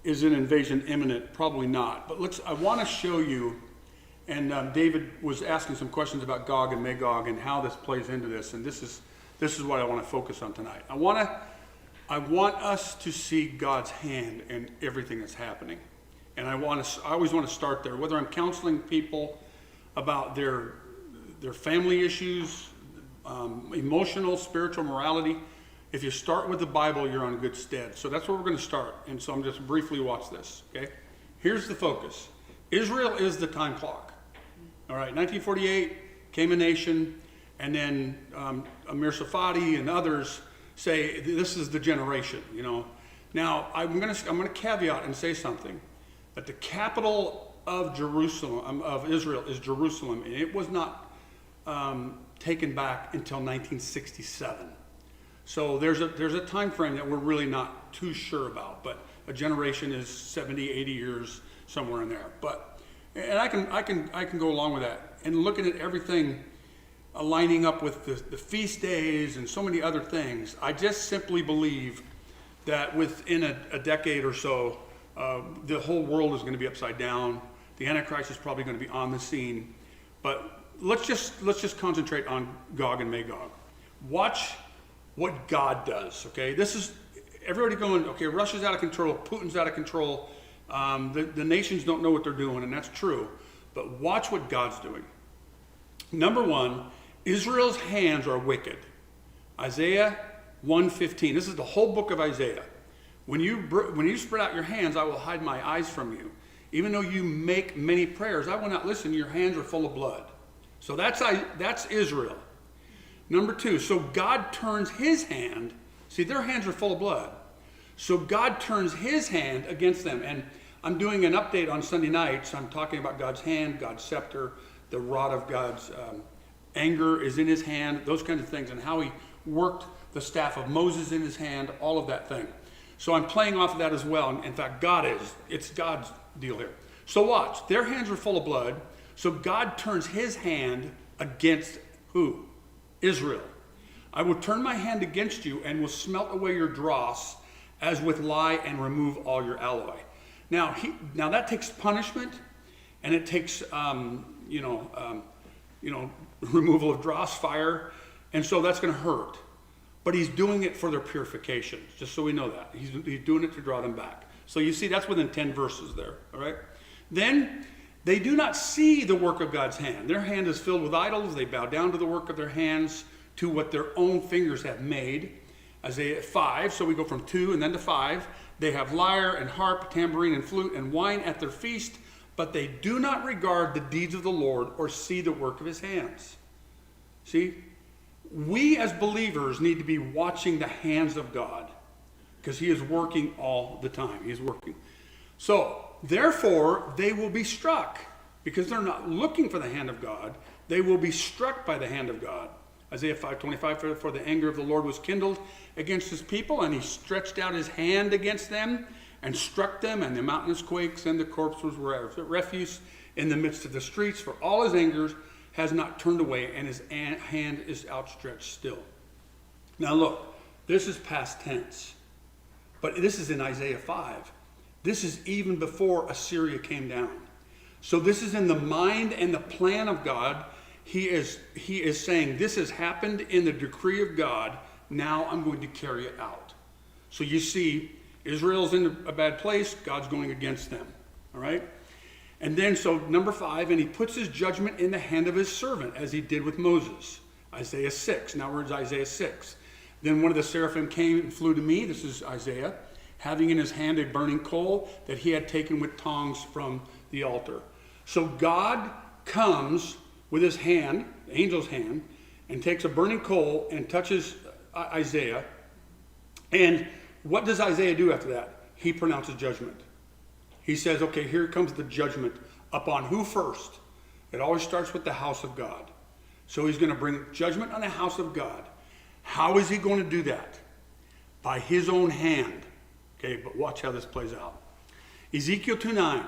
is an invasion imminent? Probably not. But I want to show you, and David was asking some questions about Gog and Magog and how this plays into this, and this is what I want to focus on tonight. I want us to see God's hand in everything that's happening. And I always want to start there, whether I'm counseling people about their family issues, emotional, spiritual morality. If you start with the Bible, you're on good stead. So that's where we're going to start. And so I'm just briefly watch this, okay? Here's the focus. Israel is the time clock. All right, 1948, came a nation, and then Amir Safadi and others say this is the generation, you know. Now, I'm going to caveat and say something, that the capital of Jerusalem, of Israel, is Jerusalem, and it was not taken back until 1967. So there's a time frame that we're really not too sure about, but a generation is 70, 80 years, somewhere in there. And I can go along with that. And looking at everything lining up with the feast days and so many other things, I just simply believe that within a decade or so, the whole world is going to be upside down. The Antichrist is probably going to be on the scene. But let's just concentrate on Gog and Magog. Watch what God does, okay? This is everybody going, okay, Russia's out of control, Putin's out of control, the nations don't know what they're doing, and that's true. But watch what God's doing. Number one, Israel's hands are wicked. Isaiah 1:15. This is the whole book of Isaiah. When you spread out your hands, I will hide my eyes from you. Even though you make many prayers, I will not listen. Your hands are full of blood. So that's Israel. Number two, so God turns his hand. See, their hands are full of blood. So God turns his hand against them. And I'm doing an update on Sunday nights. I'm talking about God's hand, God's scepter, the rod of God's anger is in his hand, those kinds of things, and how he worked the staff of Moses in his hand, all of that thing. So I'm playing off of that as well. In fact, it's God's deal here. So watch, their hands are full of blood. So God turns his hand against who? Israel. I will turn my hand against you and will smelt away your dross as with lye and remove all your alloy. Now that takes punishment, and it takes removal of dross, fire, and so that's going to hurt. But he's doing it for their purification, just so we know that. He's doing it to draw them back. So you see, that's within 10 verses there, all right? Then they do not see the work of God's hand. Their hand is filled with idols. They bow down to the work of their hands, to what their own fingers have made. Isaiah 5, so we go from 2 and then to 5. They have lyre and harp, tambourine and flute and wine at their feast, but they do not regard the deeds of the Lord or see the work of his hands. See, we as believers need to be watching the hands of God, because he is working all the time. He is working. So, therefore, they will be struck, because they're not looking for the hand of God. They will be struck by the hand of God. Isaiah 5:25, for the anger of the Lord was kindled against his people, and he stretched out his hand against them and struck them, and the mountainous quakes, and the corpses were refuse in the midst of the streets, for all his anger has not turned away, and his hand is outstretched still. Now look, this is past tense, but this is in Isaiah 5. This is even before Assyria came down. So this is in the mind and the plan of God. He is saying, this has happened in the decree of God. Now I'm going to carry it out. So you see, Israel's in a bad place. God's going against them. All right? And then, so number 5, and he puts his judgment in the hand of his servant, as he did with Moses. Isaiah 6. Now we're in Isaiah 6. Then one of the seraphim came and flew to me. This is Isaiah, having in his hand a burning coal that he had taken with tongs from the altar. So God comes with his hand, the angel's hand, and takes a burning coal and touches Isaiah. And what does Isaiah do after that? He pronounces judgment. He says, okay, here comes the judgment upon who first? It always starts with the house of God. So he's going to bring judgment on the house of God. How is he going to do that? By his own hand. Okay, but watch how this plays out. Ezekiel 2:9.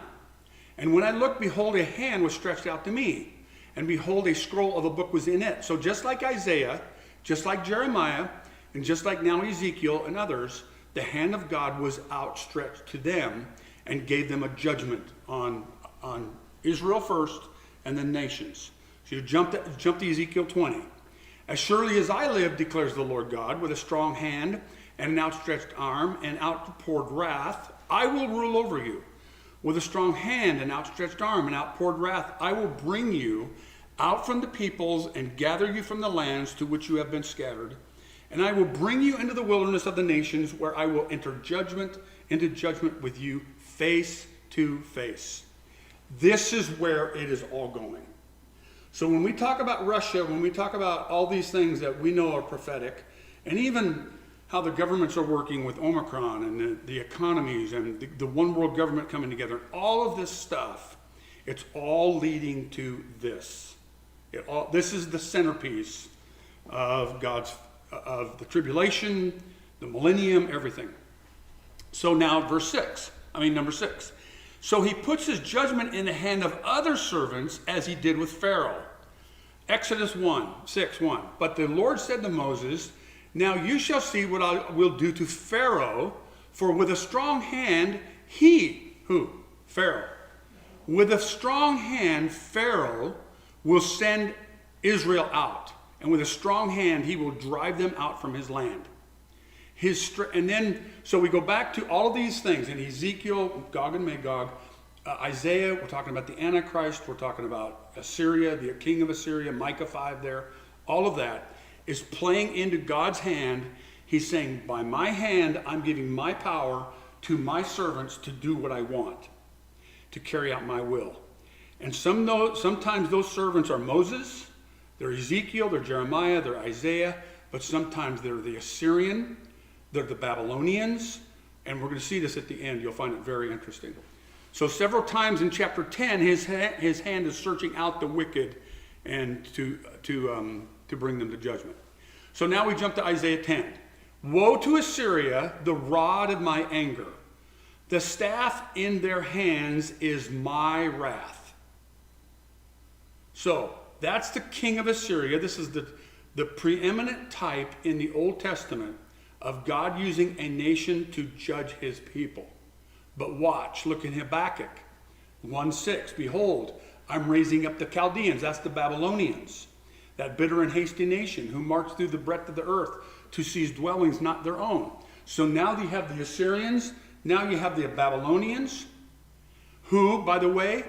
And when I looked, behold, a hand was stretched out to me. And behold, a scroll of a book was in it. So just like Isaiah, just like Jeremiah, and just like now Ezekiel and others, the hand of God was outstretched to them. and gave them a judgment on Israel first and then nations. So you jump to Ezekiel 20. As surely as I live, declares the Lord God, with a strong hand and an outstretched arm and outpoured wrath, I will rule over you. With a strong hand and outstretched arm and outpoured wrath, I will bring you out from the peoples and gather you from the lands to which you have been scattered. And I will bring you into the wilderness of the nations, where I will enter into judgment with you face to face. This is where it is all going. So when we talk about Russia, when we talk about all these things that we know are prophetic, and even how the governments are working with Omicron and the economies and the one world government coming together, all of this stuff, it's all leading to this. This is the centerpiece of of the tribulation, the millennium, everything. So now number 6. So he puts his judgment in the hand of other servants, as he did with Pharaoh. Exodus 1:6. But the Lord said to Moses, now you shall see what I will do to Pharaoh, for with a strong hand Pharaoh. With a strong hand Pharaoh will send Israel out, and with a strong hand he will drive them out from his land. So we go back to all of these things in Ezekiel, Gog and Magog, Isaiah, we're talking about the Antichrist, we're talking about Assyria, the king of Assyria, Micah 5 there. All of that is playing into God's hand. He's saying, by my hand, I'm giving my power to my servants to do what I want, to carry out my will. And sometimes those servants are Moses, they're Ezekiel, they're Jeremiah, they're Isaiah, but sometimes they're the Assyrian, they're the Babylonians, and we're going to see this at the end. You'll find it very interesting. So several times in chapter 10, his hand is searching out the wicked and to bring them to judgment. So now we jump to Isaiah 10. Woe to Assyria, the rod of my anger. The staff in their hands is my wrath. So that's the king of Assyria. This is the preeminent type in the Old Testament of God using a nation to judge his people. But watch, look in Habakkuk 1:6. Behold, I'm raising up the Chaldeans, that's the Babylonians, that bitter and hasty nation who march through the breadth of the earth to seize dwellings not their own. So now you have the Assyrians, now you have the Babylonians, who, by the way,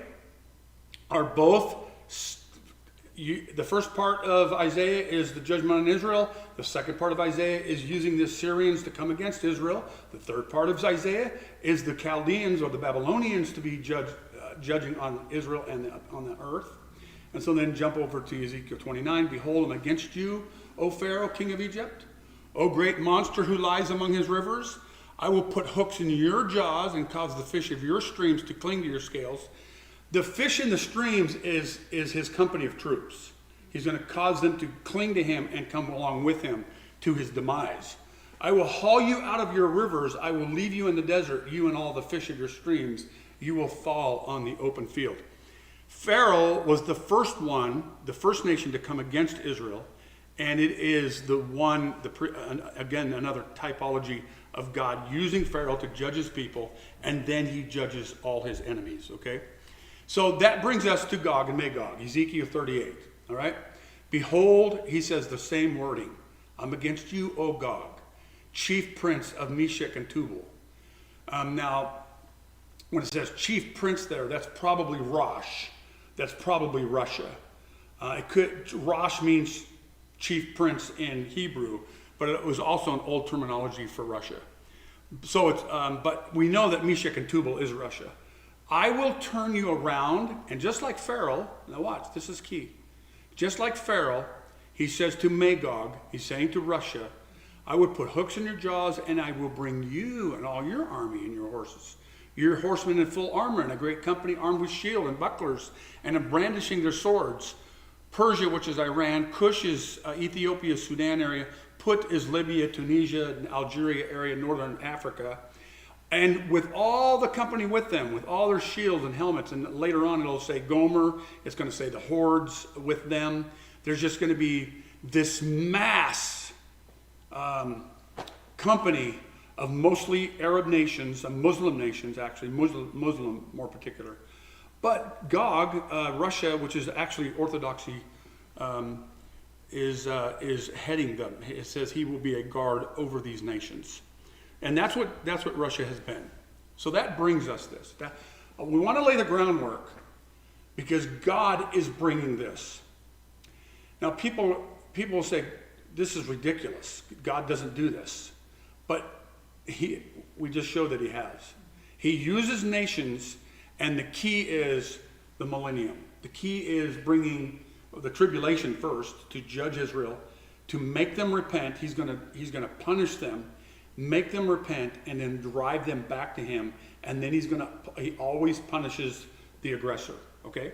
are both, the first part of Isaiah is the judgment on Israel. The second part of Isaiah is using the Assyrians to come against Israel. The third part of Isaiah is the Chaldeans or the Babylonians to be judging on Israel and on the earth. And so then jump over to Ezekiel 29. Behold, I'm against you, O Pharaoh, king of Egypt, O great monster who lies among his rivers. I will put hooks in your jaws and cause the fish of your streams to cling to your scales. The fish in the streams is his company of troops. He's going to cause them to cling to him and come along with him to his demise. I will haul you out of your rivers. I will leave you in the desert, you and all the fish of your streams. You will fall on the open field. Pharaoh was the first nation to come against Israel. And it is again, another typology of God using Pharaoh to judge his people. And then he judges all his enemies, okay? So that brings us to Gog and Magog, Ezekiel 38, all right? Behold, he says the same wording. I'm against you, O Gog, chief prince of Meshech and Tubal. Now, when it says chief prince there, that's probably Rosh. That's probably Russia. Rosh means chief prince in Hebrew, but it was also an old terminology for Russia. So it's, but we know that Meshech and Tubal is Russia. I will turn you around, and just like Pharaoh, now watch, this is key. Just like Pharaoh, he says to Magog, he's saying to Russia, I would put hooks in your jaws, and I will bring you and all your army and your horses, your horsemen in full armor, and a great company armed with shield and bucklers, and brandishing their swords. Persia, which is Iran, Cush is Ethiopia, Sudan area, Put is Libya, Tunisia, and Algeria area, northern Africa. And with all the company with them, with all their shields and helmets, and later on it'll say Gomer, it's going to say the hordes with them. There's just going to be this mass company of mostly Arab nations, Muslim nations actually, Muslim more particular. But Gog, Russia, which is actually Orthodoxy, is heading them. It says he will be a guard over these nations. And that's what Russia has been. So that brings us this. We want to lay the groundwork because God is bringing this. Now people will say, this is ridiculous. God doesn't do this. But we just showed that he has. He uses nations, and the key is the millennium. The key is bringing the tribulation first to judge Israel, to make them repent. He's going to punish them, make them repent, and then drive them back to him. And then he always punishes the aggressor. Okay,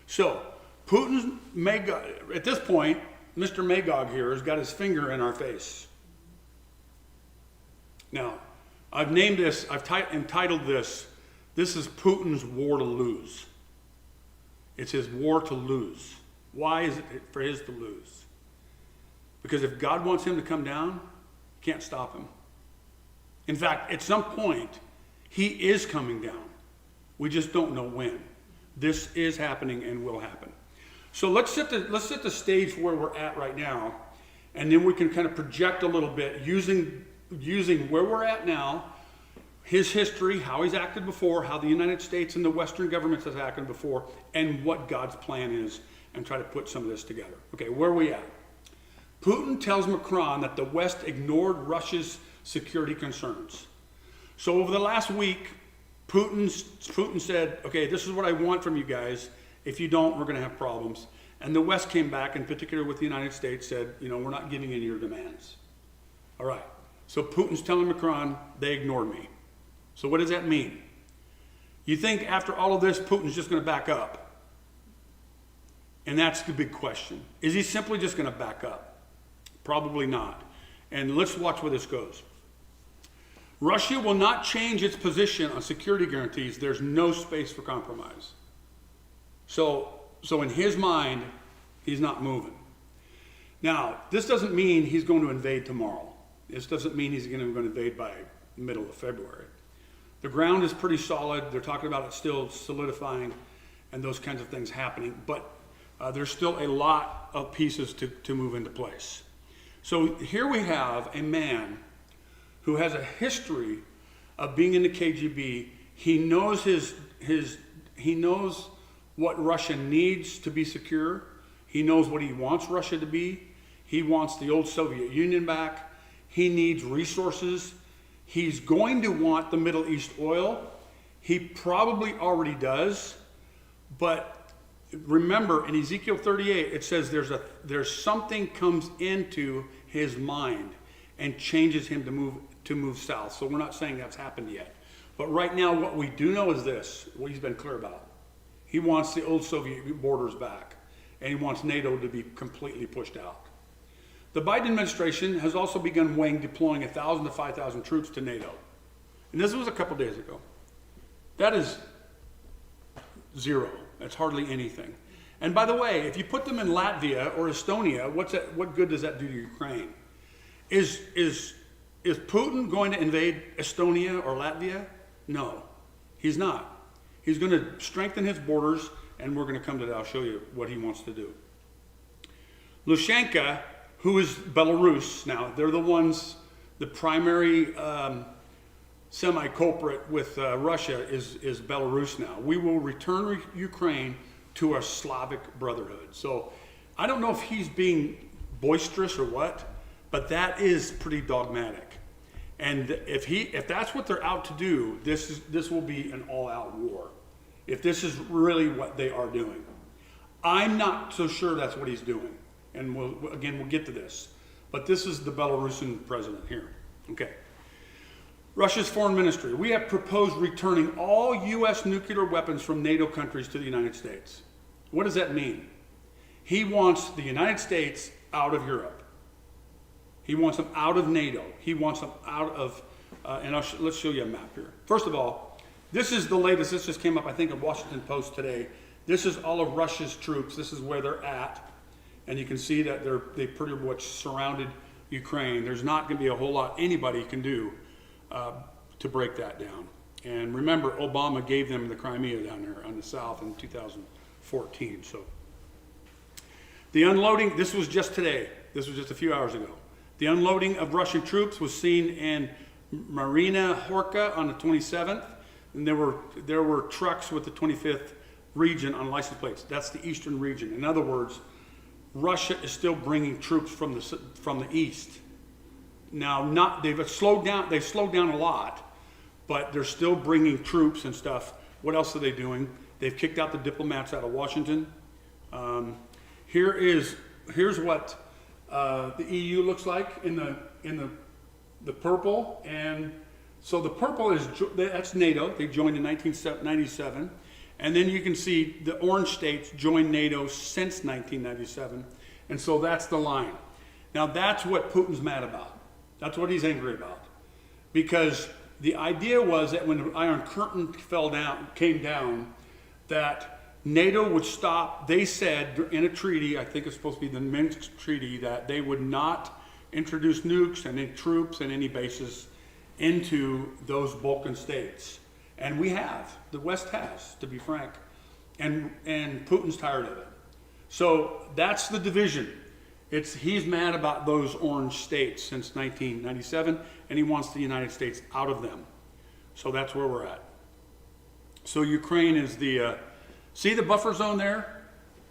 so Putin's Magog, at this point, Mr. Magog here has got his finger in our face. Now, I've named this, I've entitled this is Putin's war to lose. It's his war to lose. Why is it for his to lose? Because if God wants him to come down, he can't stop him. In fact, at some point, he is coming down. We just don't know when. This is happening and will happen. So let's set the stage where we're at right now, and then we can kind of project a little bit using where we're at now, his history, how he's acted before, how the United States and the Western governments have acted before, and what God's plan is, and try to put some of this together. Okay, where are we at? Putin tells Macron that the West ignored Russia's security concerns. So over the last week, Putin said, okay, this is what I want from you guys. If you don't, we're going to have problems. And the West came back, in particular with the United States, said, we're not giving in your demands. All right. So Putin's telling Macron, they ignored me. So what does that mean? You think after all of this, Putin's just going to back up? And that's the big question. Is he simply just going to back up? Probably not. And let's watch where this goes. Russia will not change its position on security guarantees. There's no space for compromise. So in his mind, he's not moving. Now, this doesn't mean he's going to invade tomorrow. This doesn't mean he's going to invade by the middle of February. The ground is pretty solid. They're talking about it still solidifying and those kinds of things happening. But there's still a lot of pieces to move into place. So here we have a man who has a history of being in the KGB. He knows he knows what Russia needs to be secure. He knows what he wants Russia to be. He wants the old Soviet Union back. He needs resources. He's going to want the Middle East oil. He probably already does. But remember, in Ezekiel 38, it says there's something comes into his mind and changes him to move south. So we're not saying that's happened yet. But right now, what we do know is this, what he's been clear about. He wants the old Soviet borders back, and he wants NATO to be completely pushed out. The Biden administration has also begun weighing deploying 1,000 to 5,000 troops to NATO. And this was a couple days ago. That is zero. That's hardly anything. And by the way, if you put them in Latvia or Estonia, what good does that do to Ukraine? Is Putin going to invade Estonia or Latvia? No, he's not. He's going to strengthen his borders, and we're going to come to that. I'll show you what he wants to do. Lukashenko, who is Belarus now, they're the primary semi-culprit with Russia is Belarus now. We will return Ukraine to our Slavic brotherhood. So I don't know if he's being boisterous or what, but that is pretty dogmatic. And if that's what they're out to do, this will be an all-out war. If this is really what they are doing. I'm not so sure that's what he's doing. And we'll get to this. But this is the Belarusian president here. Okay. Russia's foreign ministry. We have proposed returning all U.S. nuclear weapons from NATO countries to the United States. What does that mean? He wants the United States out of Europe. He wants them out of NATO. He wants them out of, let's show you a map here. First of all, this is the latest. This just came up, I think, in Washington Post today. This is all of Russia's troops. This is where they're at. And you can see that they pretty much surrounded Ukraine. There's not going to be a whole lot anybody can do to break that down. And remember, Obama gave them the Crimea down there on the south in 2014. So the unloading, this was just today. This was just a few hours ago. The unloading of Russian troops was seen in Marina Horka on the 27th. And there were trucks with the 25th region on license plates. That's the eastern region. In other words, Russia is still bringing troops from the east. Now, they've slowed down a lot, but they're still bringing troops and stuff. What else are they doing? They've kicked out the diplomats out of Washington. Here's what the EU looks like in the purple, and so the purple that's NATO. They joined in 1997, and then you can see the orange states joined NATO since 1997, and so that's the line. Now that's what Putin's mad about. That's what he's angry about, because the idea was that when the Iron Curtain came down, that NATO would stop. They said in a treaty, I think it's supposed to be the Minsk Treaty, that they would not introduce nukes and any troops and any bases into those Balkan states. And the West has, to be frank. And Putin's tired of it. So that's the division. He's mad about those orange states since 1997, and he wants the United States out of them. So that's where we're at. So Ukraine is see the buffer zone there?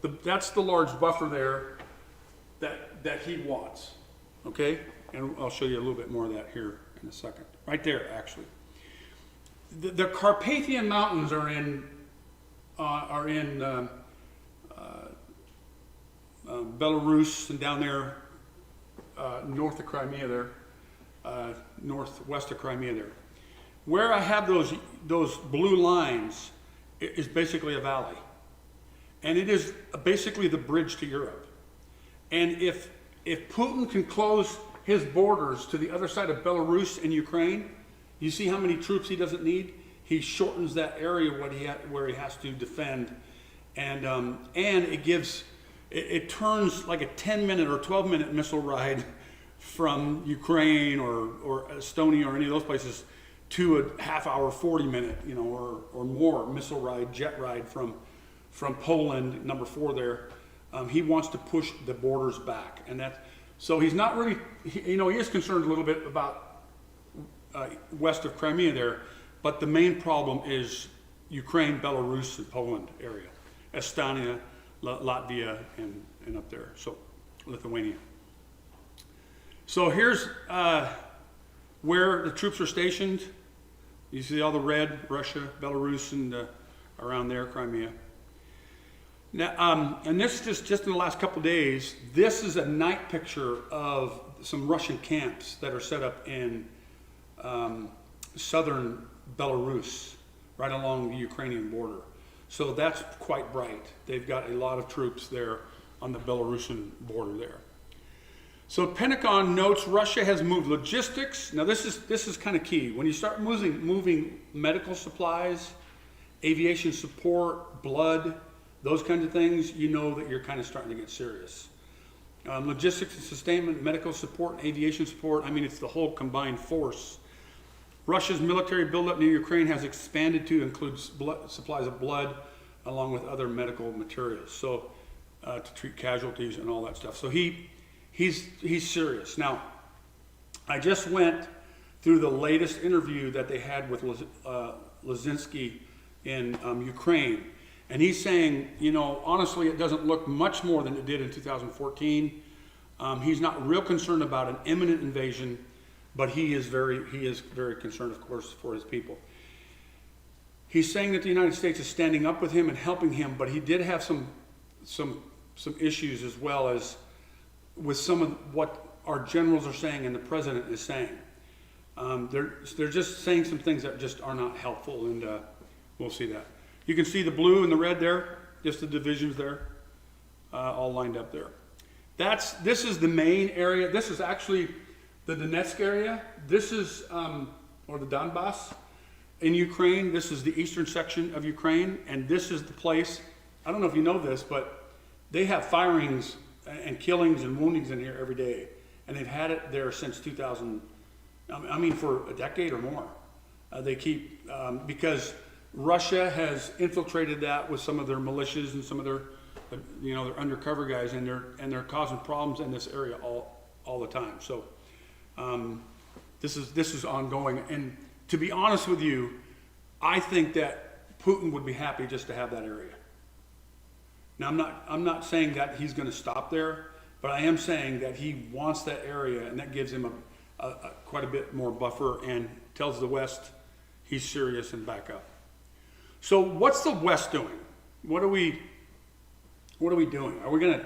That's the large buffer there that he wants, okay? And I'll show you a little bit more of that here in a second. Right there, actually. The Carpathian Mountains are in Belarus and down there, north of Crimea there, northwest of Crimea there. Where I have those blue lines is basically a valley. And it is basically the bridge to Europe. And if Putin can close his borders to the other side of Belarus and Ukraine, you see how many troops he doesn't need? He shortens that area where he has to defend. And it turns like a 10-minute or 12-minute missile ride from Ukraine or Estonia or any of those places to a half-hour, 40-minute, or more missile ride, jet ride from Poland, number 4 there. He wants to push the borders back, and so he's not really, he is concerned a little bit about west of Crimea there, but the main problem is Ukraine, Belarus, and Poland area, Estonia, Latvia, and up there, so Lithuania. So here's where the troops are stationed. You see all the red, Russia, Belarus, and around there, Crimea. Now, and this is just in the last couple of days, this is a night picture of some Russian camps that are set up in southern Belarus, right along the Ukrainian border. So that's quite bright. They've got a lot of troops there on the Belarusian border there. So Pentagon notes Russia has moved logistics. Now this is kind of key. When you start moving medical supplies, aviation support, blood, those kinds of things, you know that you're kind of starting to get serious. Logistics and sustainment, medical support, and aviation support, it's the whole combined force. Russia's military buildup near Ukraine has expanded to include supplies of blood along with other medical materials, so to treat casualties and all that stuff. So he's serious. Now, I just went through the latest interview that they had with Zelensky in Ukraine. And he's saying, honestly, it doesn't look much more than it did in 2014. He's not real concerned about an imminent invasion, but he is very concerned, of course, for his people. He's saying that the United States is standing up with him and helping him, but he did have some issues as well as with some of what our generals are saying and the president is saying. They're just saying some things that just are not helpful, and we'll see that. You can see the blue and the red there, just the divisions there, all lined up there. This is the main area. This is actually the Donetsk area. This is, or the Donbass in Ukraine. This is the eastern section of Ukraine, and this is the place. I don't know if you know this, but they have firings and killings and woundings in here every day, and they've had it there since 2014 I mean, for a decade or more. They keep, because Russia has infiltrated that with some of their militias and some of their, their undercover guys, and they're causing problems in this area all the time. So this is ongoing. And to be honest with you, I think that Putin would be happy just to have that area. Now, I'm not saying that he's going to stop there, but I am saying that he wants that area, and that gives him quite a bit more buffer and tells the West he's serious and back up. So what's the West doing? What are we doing? Are we going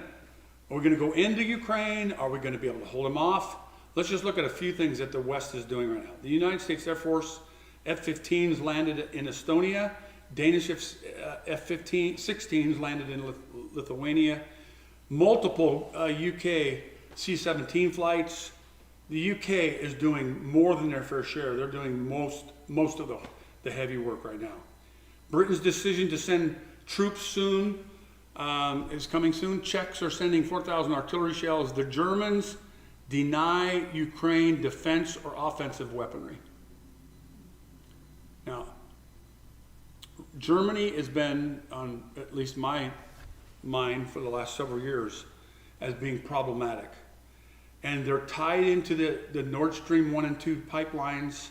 to go into Ukraine? Are we going to be able to hold them off? Let's just look at a few things that the West is doing right now. The United States Air Force F-15s landed in Estonia. Danish F-16s landed in Lithuania. Multiple UK C-17 flights. The UK is doing more than their fair share. They're doing most of the heavy work right now. Britain's decision to send troops soon is coming soon. Czechs are sending 4,000 artillery shells. The Germans deny Ukraine defense or offensive weaponry. Now, Germany has been, on at least my mind for the last several years, as being problematic. And they're tied into the Nord Stream 1 and 2 pipelines.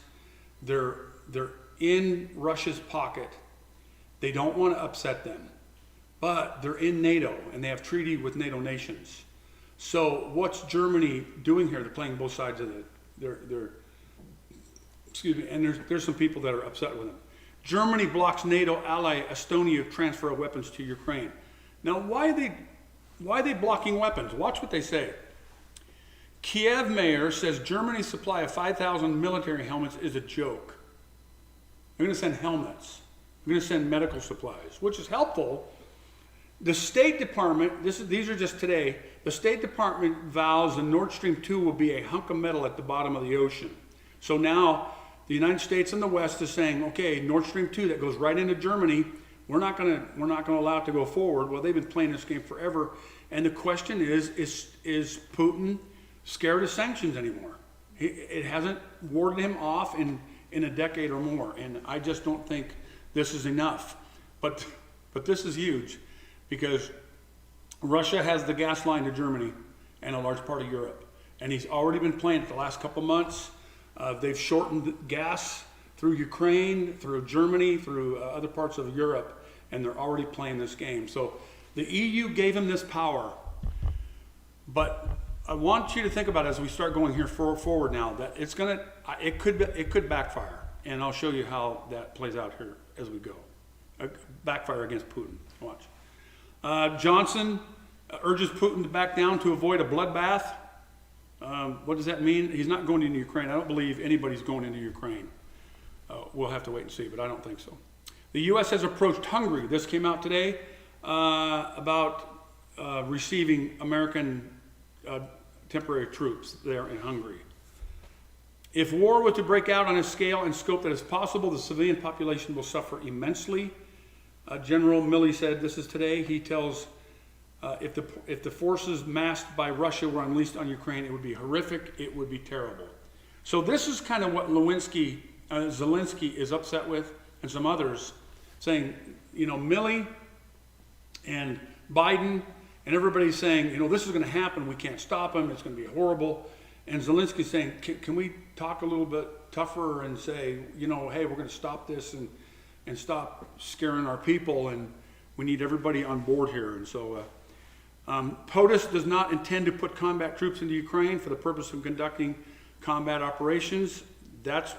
They're in Russia's pocket. They don't want to upset them. But they're in NATO, and they have treaty with NATO nations. So what's Germany doing here? They're playing both sides of excuse me, and there's some people that are upset with them. Germany blocks NATO ally Estonia transfer of weapons to Ukraine. Now, why are they blocking weapons? Watch what they say. Kiev mayor says Germany's supply of 5,000 military helmets is a joke. They're going to send helmets. They're going to send medical supplies, which is helpful. The State Department, these are just today, the State Department vows the Nord Stream 2 will be a hunk of metal at the bottom of the ocean. So now the United States and the West is saying, okay, Nord Stream 2 that goes right into Germany, we're not going to allow it to go forward. Well, they've been playing this game forever. And the question is Putin scared of sanctions anymore? It hasn't warded him off in a decade or more. And I just don't think this is enough. But this is huge, because Russia has the gas line to Germany and a large part of Europe. And he's already been playing it the last couple months. They've shortened gas through Ukraine, through Germany, through other parts of Europe, and they're already playing this game. So the EU gave him this power. But I want you to think about it as we start going here forward now, that it could backfire. And I'll show you how that plays out here as we go. Backfire against Putin. Watch. Johnson urges Putin to back down to avoid a bloodbath. What does that mean? He's not going into Ukraine. I don't believe anybody's going into Ukraine. We'll have to wait and see, but I don't think so. The U.S. has approached Hungary. This came out today about receiving American temporary troops there in Hungary. If war were to break out on a scale and scope that is possible, the civilian population will suffer immensely. General Milley said, this is today, he tells, if the forces massed by Russia were unleashed on Ukraine, it would be horrific, it would be terrible. So this is kind of what Zelensky is upset with, and some others, saying, Milley and Biden and everybody's saying, this is going to happen, we can't stop him, it's going to be horrible. And Zelensky's saying, can we talk a little bit tougher and say, hey, we're going to stop this and stop scaring our people, and we need everybody on board here. And so POTUS does not intend to put combat troops into Ukraine for the purpose of conducting combat operations. That's,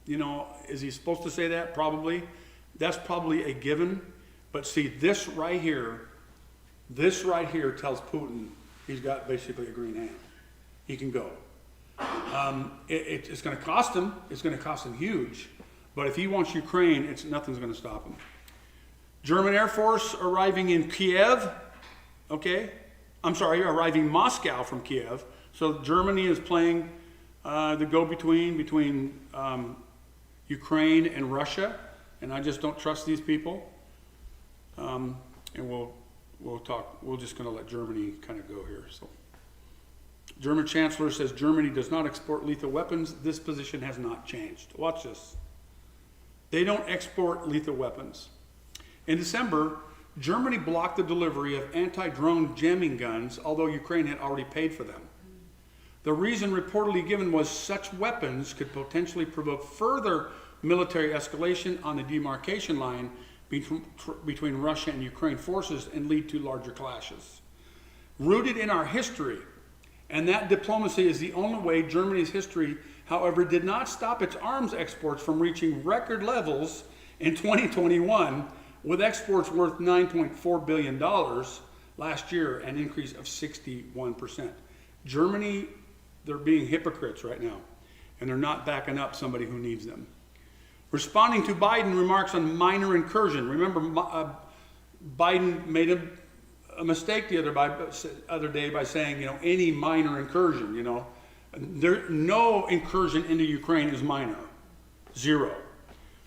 is he supposed to say that? Probably. That's probably a given. But see, this right here tells Putin he's got basically a green hand. He can go. It's going to cost him. It's going to cost him huge. But if he wants Ukraine, nothing's going to stop him. German Air Force arriving in Kiev. Okay. I'm sorry, arriving Moscow from Kiev. So Germany is playing the go-between between Ukraine and Russia. And I just don't trust these people. And we'll talk. We're just going to let Germany kind of go here. So German Chancellor says Germany does not export lethal weapons. This position has not changed. Watch this. They don't export lethal weapons. In December, Germany blocked the delivery of anti-drone jamming guns, although Ukraine had already paid for them. The reason reportedly given was such weapons could potentially provoke further military escalation on the demarcation line between Russia and Ukraine forces and lead to larger clashes. Rooted in our history, and that diplomacy is the only way. Germany's history, however, did not stop its arms exports from reaching record levels in 2021, with exports worth $9.4 billion last year, an increase of 61%. Germany, they're being hypocrites right now, and they're not backing up somebody who needs them. Responding to Biden remarks on minor incursion. Remember, Biden made a mistake the other day by saying, any minor incursion, no incursion into Ukraine is minor, zero.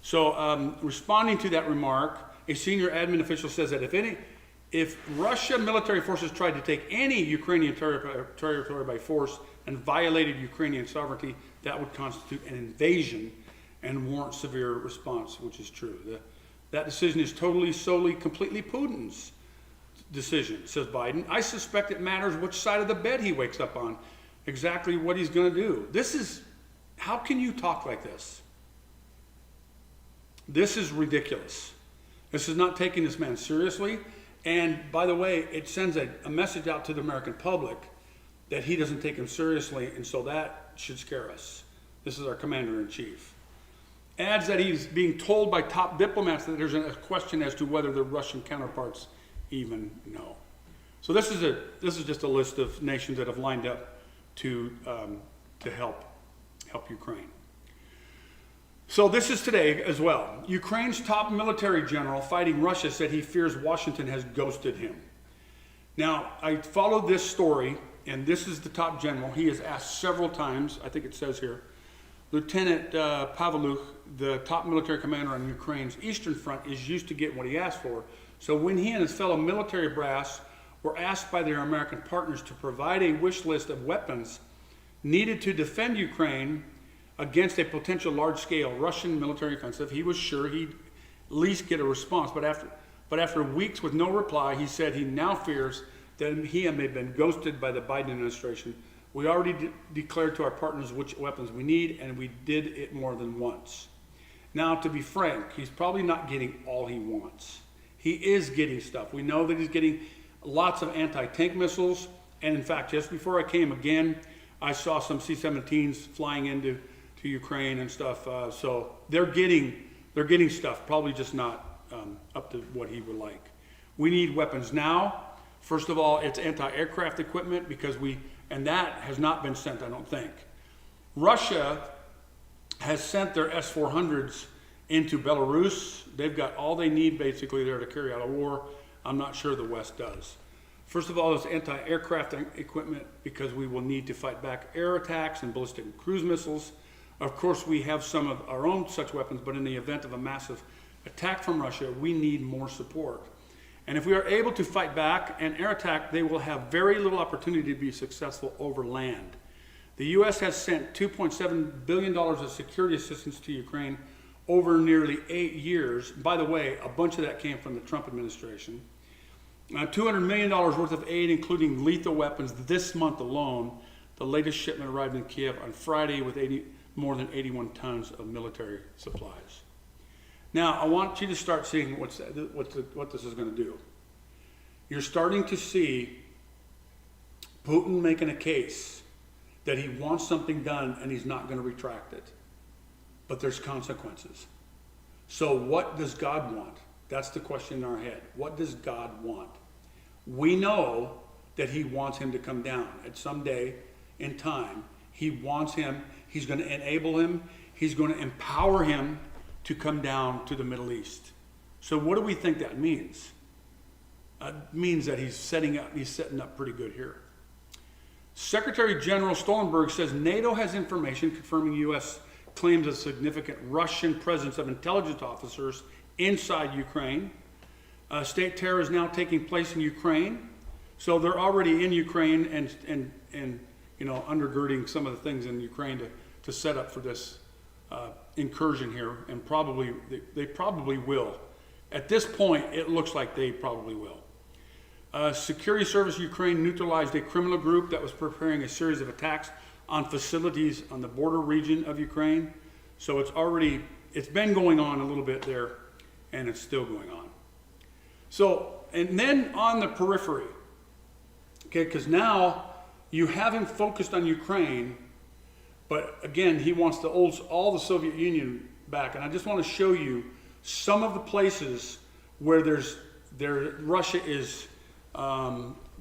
So responding to that remark, a senior admin official says that if Russia military forces tried to take any Ukrainian territory by force and violated Ukrainian sovereignty, that would constitute an invasion and warrant severe response, which is true. That decision is totally, solely, completely Putin's decision, says Biden. I suspect it matters which side of the bed he wakes up on, exactly what he's going to do. How can you talk like this? This is ridiculous. This is not taking this man seriously. And by the way, it sends a message out to the American public that he doesn't take him seriously, and so that should scare us. This is our commander-in-chief. Adds that he's being told by top diplomats that there's a question as to whether the Russian counterparts even know. So this is just a list of nations that have lined up to help Ukraine. So this is today as well. Ukraine's top military general fighting Russia said he fears Washington has ghosted him. Now, I followed this story, and this is the top general. He is asked several times, I think it says here, Lieutenant Pavlyuk, the top military commander on Ukraine's Eastern Front, is used to getting what he asked for. So when he and his fellow military brass were asked by their American partners to provide a wish list of weapons needed to defend Ukraine against a potential large-scale Russian military offensive, he was sure he'd at least get a response. But after weeks with no reply, he said he now fears that he may have been ghosted by the Biden administration. We already declared to our partners which weapons we need, and we did it more than once. Now, to be frank, he's probably not getting all he wants. He is getting stuff. We know that he's getting lots of anti-tank missiles, and in fact, just before I came again, I saw some C-17s flying into Ukraine and stuff. So they're getting stuff, probably just not up to what he would like. We need weapons now. First of all, it's anti-aircraft equipment and that has not been sent, I don't think. Russia has sent their S-400s into Belarus. They've got all they need basically there to carry out a war. I'm not sure the West does. First of all, it's anti-aircraft equipment because we will need to fight back air attacks and ballistic cruise missiles. Of course, we have some of our own such weapons, but in the event of a massive attack from Russia, we need more support. And if we are able to fight back and air attack, they will have very little opportunity to be successful over land. The U.S. has sent $2.7 billion of security assistance to Ukraine over nearly 8 years. By the way, a bunch of that came from the Trump administration. $200 million worth of aid, including lethal weapons, this month alone. The latest shipment arrived in Kiev on Friday with more than 81 tons of military supplies. Now, I want you to start seeing what this is going to do. You're starting to see Putin making a case that he wants something done and he's not going to retract it. But there's consequences. So what does God want? That's the question in our head. What does God want? We know that he wants him to come down at some day in time. He wants him. He's going to enable him. He's going to empower him to come down to the Middle East. So what do we think that means? It means that he's setting up pretty good here. Secretary General Stoltenberg says NATO has information confirming U.S. claims of significant Russian presence of intelligence officers inside Ukraine. State terror is now taking place in Ukraine. So they're already in Ukraine and undergirding some of the things in Ukraine to set up for this incursion here, and they probably will. At this point, it looks like they probably will. Security Service Ukraine neutralized a criminal group that was preparing a series of attacks on facilities on the border region of Ukraine. So it's been going on a little bit there, and it's still going on. So, and then on the periphery, okay, because now you have him focused on Ukraine, but again, he wants all the Soviet Union back. And I just want to show you some of the places where Russia is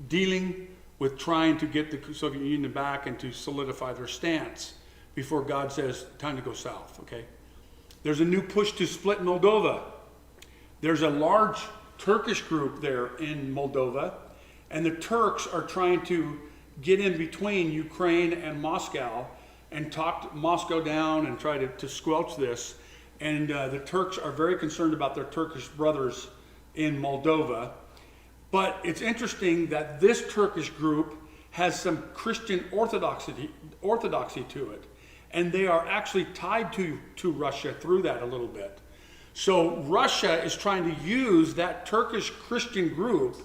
dealing with trying to get the Soviet Union back and to solidify their stance before God says, time to go south, okay? There's a new push to split Moldova. There's a large Turkish group there in Moldova, and the Turks are trying to get in between Ukraine and Moscow and talk Moscow down and try to squelch this. And the Turks are very concerned about their Turkish brothers in Moldova. But it's interesting that this Turkish group has some Christian orthodoxy to it. And they are actually tied to Russia through that a little bit. So Russia is trying to use that Turkish Christian group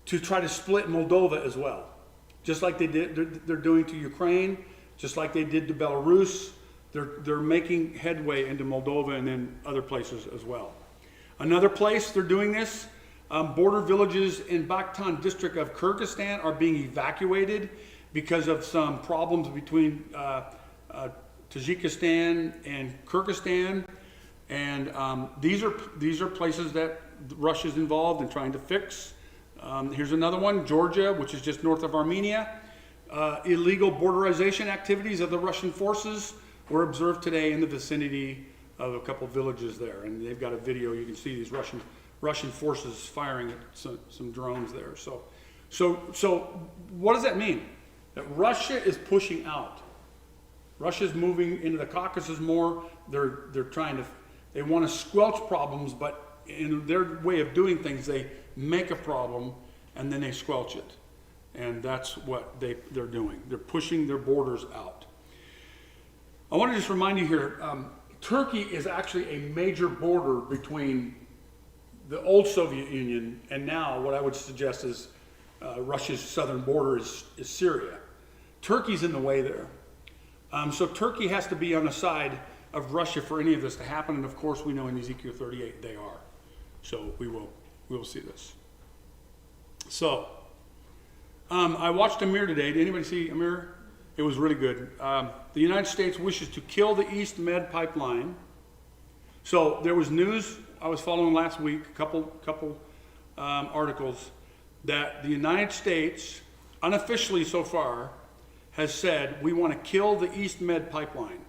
to try to split Moldova as well. Just like they're doing to Ukraine, just like they did to Belarus. They're making headway into Moldova and then other places as well. Another place they're doing this, border villages in Bakhtan district of Kyrgyzstan are being evacuated because of some problems between Tajikistan and Kyrgyzstan. And these are places that Russia's involved in trying to fix. Here's another one, Georgia, which is just north of Armenia. Illegal borderization activities of the Russian forces were observed today in the vicinity of a couple villages there. And they've got a video, you can see these Russian forces firing at some drones there. So what does that mean? That Russia is pushing out. Russia's moving into the Caucasus more. They want to squelch problems, but in their way of doing things, they make a problem and then they squelch it. And that's what they're doing. They're pushing their borders out. I want to just remind you here, Turkey is actually a major border between the old Soviet Union and now what I would suggest is Russia's southern border is Syria. Turkey's in the way there. So Turkey has to be on the side of Russia for any of this to happen. And of course, we know in Ezekiel 38 they are. So we will see this. So I watched Amir today. Did anybody see Amir? It was really good. The United States wishes to kill the East Med pipeline. So there was news I was following last week, a couple articles, that the United States, unofficially so far, has said we want to kill the East Med pipeline.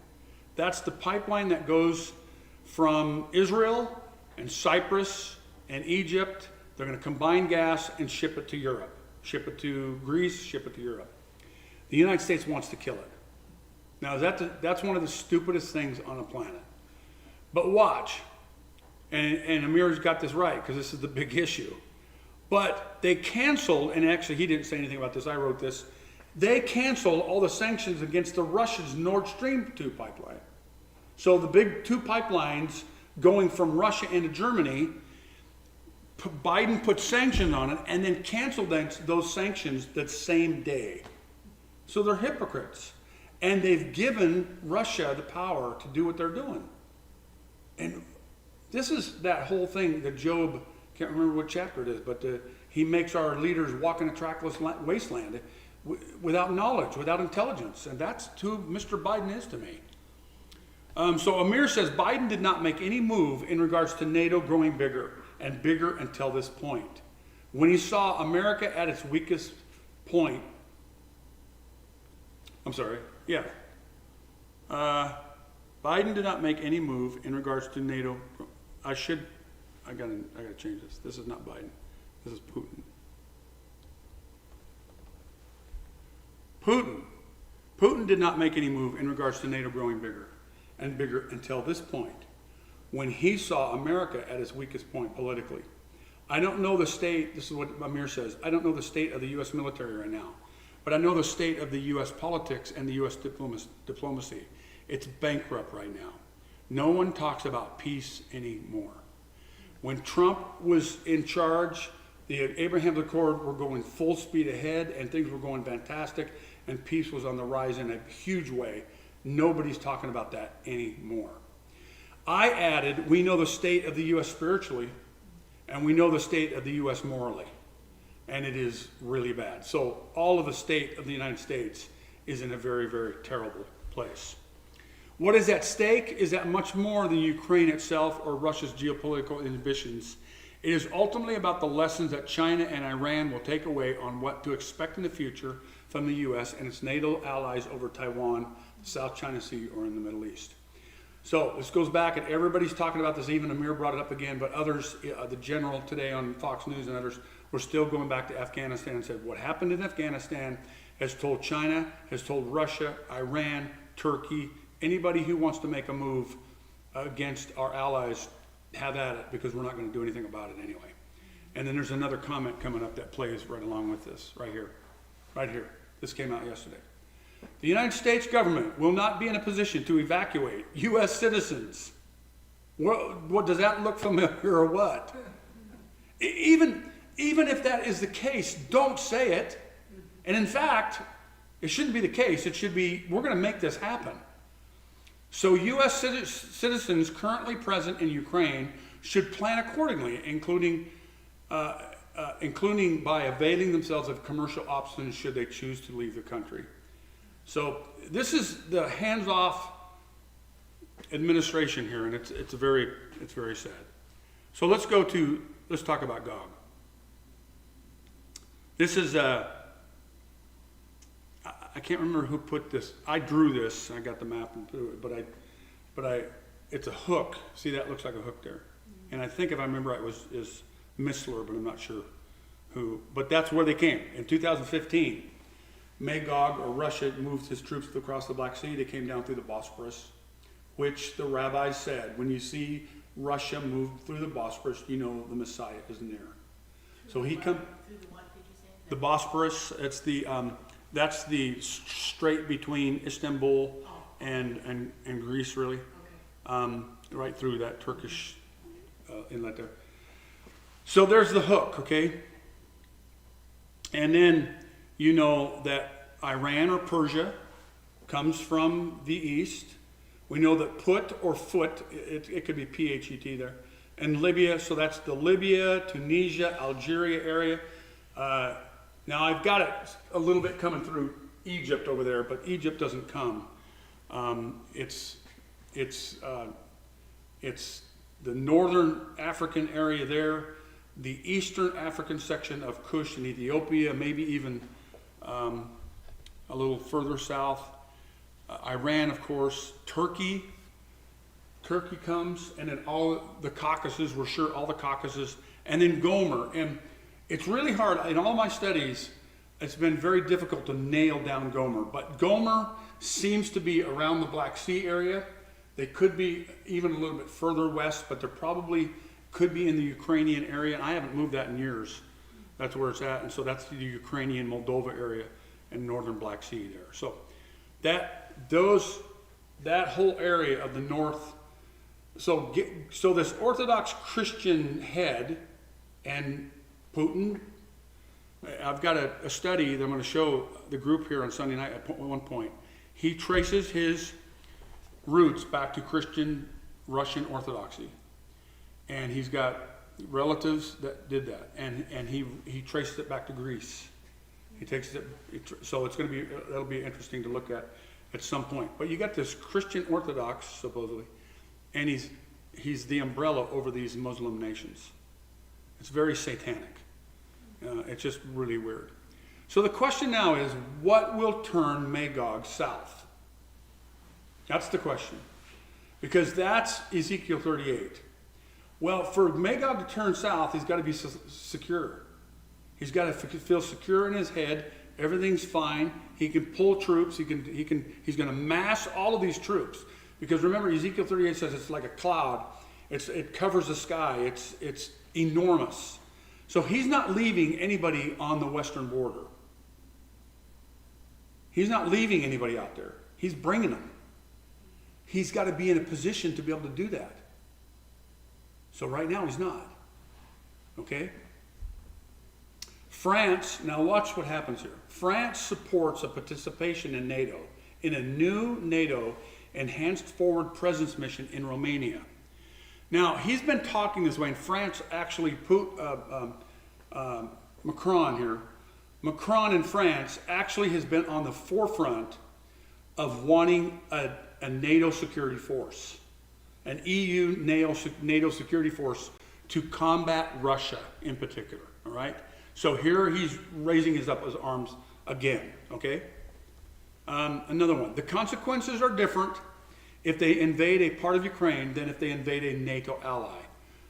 That's the pipeline that goes from Israel and Cyprus and Egypt. They're going to combine gas and ship it to Europe. Ship it to Greece, ship it to Europe. The United States wants to kill it. Now, that's one of the stupidest things on the planet. But watch, and Amir's got this right, because this is the big issue. But they canceled, and actually he didn't say anything about this, I wrote this, they canceled all the sanctions against the Russia's Nord Stream 2 pipeline. So the big two pipelines going from Russia into Germany, Biden put sanctions on it and then canceled those sanctions that same day. So they're hypocrites. And they've given Russia the power to do what they're doing. And this is that whole thing that Job, can't remember what chapter it is, but he makes our leaders walk in a trackless wasteland without knowledge, without intelligence. And that's who Mr. Biden is to me. So Amir says Biden did not make any move in regards to NATO growing bigger and bigger until this point. When he saw America at its weakest point, Biden did not make any move in regards to NATO. I gotta change this. This is not Biden. This is Putin. Putin did not make any move in regards to NATO growing bigger and bigger until this point, when he saw America at its weakest point politically. I don't know the state, this is what Amir says, I don't know the state of the U.S. military right now, but I know the state of the U.S. politics and the U.S. diplomacy. It's bankrupt right now. No one talks about peace anymore. When Trump was in charge, the Abraham Accord were going full speed ahead and things were going fantastic and peace was on the rise in a huge way. Nobody's talking about that anymore. I added, we know the state of the U.S. spiritually and we know the state of the U.S. morally. And it is really bad. So all of the state of the United States is in a very, very terrible place. What is at stake is that much more than Ukraine itself or Russia's geopolitical ambitions. It is ultimately about the lessons that China and Iran will take away on what to expect in the future from the U.S. and its NATO allies over Taiwan, the South China Sea, or in the Middle East. So this goes back, and everybody's talking about this. Even Amir brought it up again, but others, the general today on Fox News and others, were still going back to Afghanistan and said what happened in Afghanistan has told China, has told Russia, Iran, Turkey, anybody who wants to make a move against our allies, have at it, because we're not going to do anything about it anyway. And then there's another comment coming up that plays right along with this, right here. Right here. This came out yesterday. The United States government will not be in a position to evacuate U.S. citizens. What does that look familiar or what? Even if that is the case, don't say it. And in fact, it shouldn't be the case. It should be, we're going to make this happen. So U.S. citizens currently present in Ukraine should plan accordingly, including by availing themselves of commercial options should they choose to leave the country. So this is the hands-off administration here, and it's very sad. So let's talk about Gog. This is I can't remember who put this. I drew this. I got the map and put it, but it's a hook. See, that looks like a hook there. And I think if I remember right, is Missler, but I'm not sure who. But that's where they came in 2015. Magog, or Russia, moved his troops across the Black Sea. They came down through the Bosporus, which the rabbis said, when you see Russia move through the Bosporus, you know the Messiah is near. So he come through the what, did you say? The Bosporus. It's the that's the strait between Istanbul and Greece, really. Okay. Right through that Turkish inlet there. So there's the hook, okay? And then you know that Iran or Persia comes from the east. We know that Put or Foot, it could be P-H-E-T there. And Libya, so that's the Libya, Tunisia, Algeria area. Now I've got it a little bit coming through Egypt over there, but Egypt doesn't come. It's the northern African area there, the eastern African section of Kush and Ethiopia, maybe even a little further south. Iran, of course, Turkey comes, and then all the Caucasus, we're sure all the Caucasus, and then Gomer. And it's really hard, in all my studies, it's been very difficult to nail down Gomer, but Gomer seems to be around the Black Sea area. They could be even a little bit further west, but they're probably could be in the Ukrainian area, and I haven't moved that in years. That's where it's at, and so that's the Ukrainian Moldova area and northern Black Sea there. So that whole area of the north. So this Orthodox Christian head and Putin. I've got a study that I'm going to show the group here on Sunday night at one point. He traces his roots back to Christian Russian Orthodoxy, and he's got relatives that did that, and he traces it back to Greece. He takes it, so it's going to be, that'll be interesting to look at some point. But you got this Christian Orthodox, supposedly, and he's the umbrella over these Muslim nations. It's very satanic. It's just really weird. So the question now is, what will turn Magog south? That's the question. Because that's Ezekiel 38. Well, for Magog to turn south, he's got to be secure. He's got to feel secure in his head. Everything's fine. He can pull troops. He's going to mass all of these troops. Because remember, Ezekiel 38 says it's like a cloud. It covers the sky. It's enormous. So he's not leaving anybody on the western border. He's not leaving anybody out there. He's bringing them. He's got to be in a position to be able to do that. So right now he's not. Okay? France, now watch what happens here. France supports a participation in NATO, in a new NATO enhanced forward presence mission in Romania. Now, he's been talking this way, and France actually put, Macron here, Macron in France actually has been on the forefront of wanting a NATO security force, an EU NATO security force to combat Russia in particular, all right? So here he's raising his arms again, okay? Another one. The consequences are different if they invade a part of Ukraine than if they invade a NATO ally,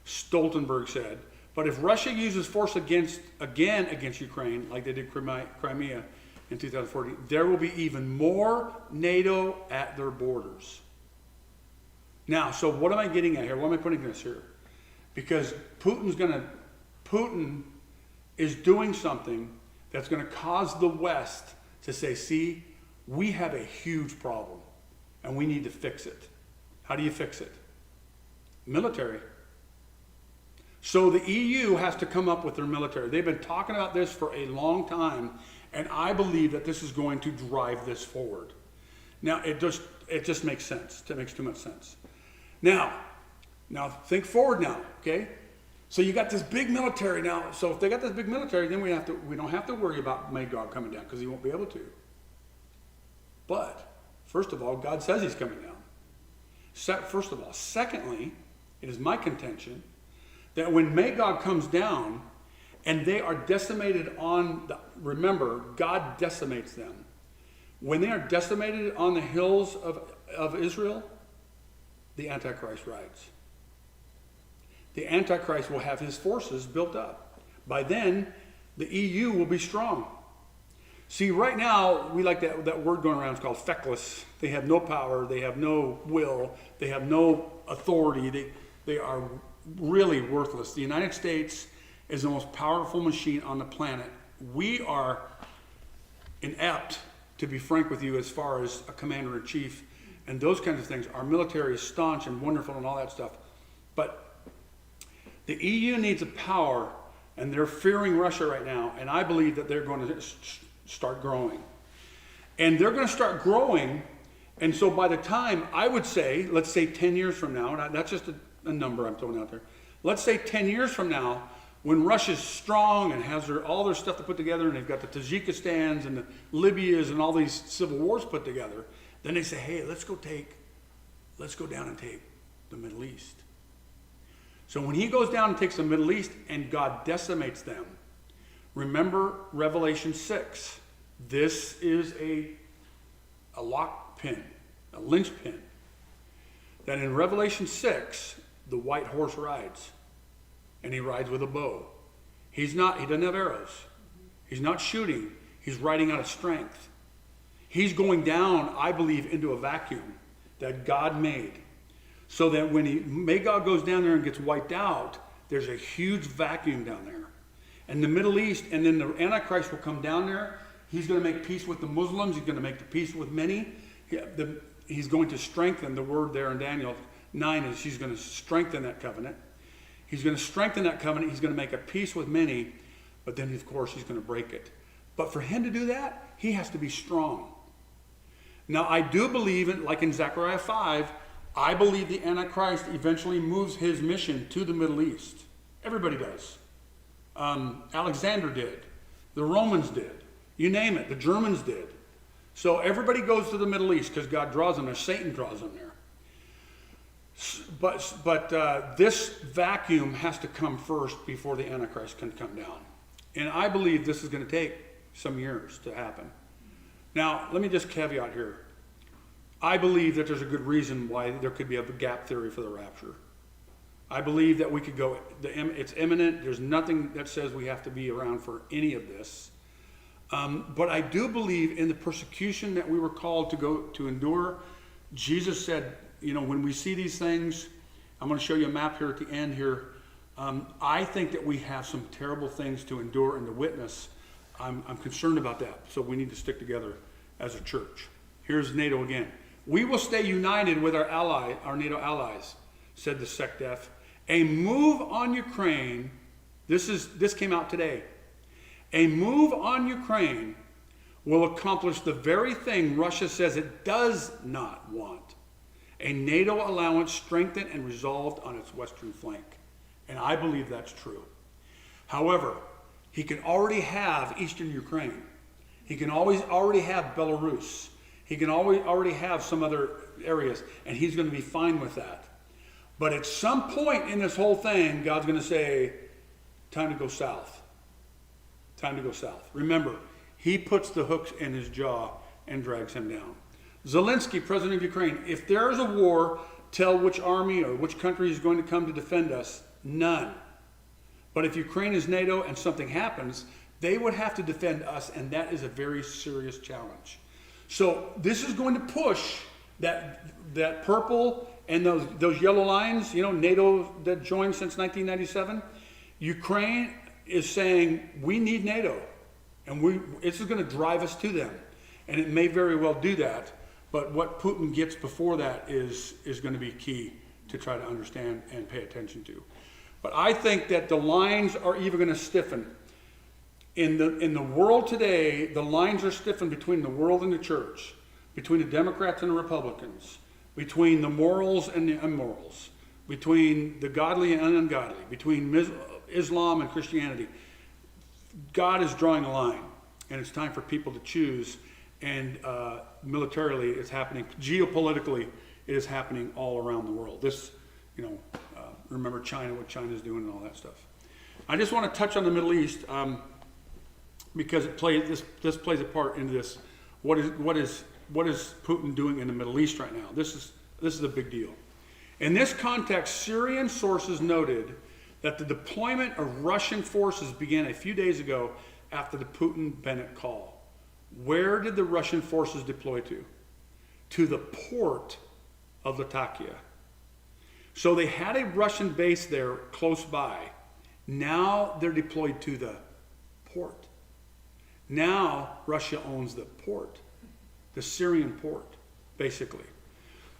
Stoltenberg said. But if Russia uses force again against Ukraine, like they did Crimea in 2014, there will be even more NATO at their borders. Now, so what am I getting at here? Why am I putting this here? Because Putin is doing something that's going to cause the West to say, see, we have a huge problem and we need to fix it. How do you fix it? Military. So the EU has to come up with their military. They've been talking about this for a long time, and I believe that this is going to drive this forward. Now, it just makes sense. It makes too much sense. Now think forward now, okay? So you got this big military now. So if they got this big military, then we don't have to worry about Magog coming down because he won't be able to. But first of all, God says he's coming down. First of all, secondly, it is my contention that when Magog comes down and they are decimated remember, God decimates them. When they are decimated on the hills of Israel, the Antichrist rides. The Antichrist will have his forces built up. By then, the EU will be strong. See, right now, we like that word going around, it's called feckless. They have no power, they have no will, they have no authority, they are really worthless. The United States is the most powerful machine on the planet. We are inept, to be frank with you, as far as a commander-in-chief and those kinds of things. Our military is staunch and wonderful and all that stuff. But the EU needs a power, and they're fearing Russia right now, and I believe that they're going to start growing. And they're going to start growing, and so by the time, I would say, let's say 10 years from now, and that's just a number I'm throwing out there. Let's say 10 years from now, when Russia's strong and has all their stuff to put together, and they've got the Tajikistans and the Libyas and all these civil wars put together, then they say, hey, let's go down and take the Middle East. So when he goes down and takes the Middle East and God decimates them, remember Revelation 6. This is a lock pin, a linchpin. That in Revelation 6, the white horse rides. And he rides with a bow. He doesn't have arrows. He's not shooting. He's riding out of strength. He's going down, I believe, into a vacuum that God made. So that when Magog goes down there and gets wiped out, there's a huge vacuum down there. And the Middle East, and then the Antichrist will come down there. He's going to make peace with the Muslims. He's going to make the peace with many. He's going to strengthen, the word there in Daniel 9 is he's going to strengthen that covenant. He's going to strengthen that covenant. He's going to make a peace with many. But then, of course, he's going to break it. But for him to do that, he has to be strong. Now, I do believe, like in Zechariah 5, I believe the Antichrist eventually moves his mission to the Middle East. Everybody does. Alexander did. The Romans did. You name it. The Germans did. So everybody goes to the Middle East because God draws them there. Satan draws them there. But this vacuum has to come first before the Antichrist can come down. And I believe this is going to take some years to happen. Now, let me just caveat here. I believe that there's a good reason why there could be a gap theory for the rapture. I believe that we could go, it's imminent. There's nothing that says we have to be around for any of this. But I do believe in the persecution that we were called to endure. Jesus said, when we see these things, I'm going to show you a map here at the end here. I think that we have some terrible things to endure and to witness. I'm concerned about that. So we need to stick together as a church. Here's NATO again. We will stay united with our NATO allies, said the SecDef. A move on Ukraine, this came out today. A move on Ukraine will accomplish the very thing Russia says it does not want. A NATO allowance strengthened and resolved on its western flank. And I believe that's true. However, he can already have eastern Ukraine. He can already have Belarus. He can already have some other areas, and he's going to be fine with that. But at some point in this whole thing, God's going to say, time to go south. Time to go south. Remember, he puts the hooks in his jaw and drags him down. Zelensky, president of Ukraine, if there is a war, tell which army or which country is going to come to defend us. None. But if Ukraine is NATO and something happens, they would have to defend us, and that is a very serious challenge. So this is going to push that purple and those yellow lines, NATO that joined since 1997. Ukraine is saying, we need NATO, and this is going to drive us to them. And it may very well do that, but what Putin gets before that is going to be key to try to understand and pay attention to. But I think that the lines are even going to stiffen. In the world today, the lines are stiffened between the world and the church, between the Democrats and the Republicans, between the morals and the immorals, between the godly and ungodly, between Islam and Christianity. God is drawing a line, and it's time for people to choose. And militarily, it's happening. Geopolitically, it is happening all around the world. Remember China, what China's doing and all that stuff. I just want to touch on the Middle East. Because this plays a part into this. What is Putin doing in the Middle East right now? This is a big deal. In this context, Syrian sources noted that the deployment of Russian forces began a few days ago after the Putin-Bennett call. Where did the Russian forces deploy to? To the port of Latakia. So they had a Russian base there close by. Now they're deployed to the port. Now Russia owns the port, the Syrian port, basically.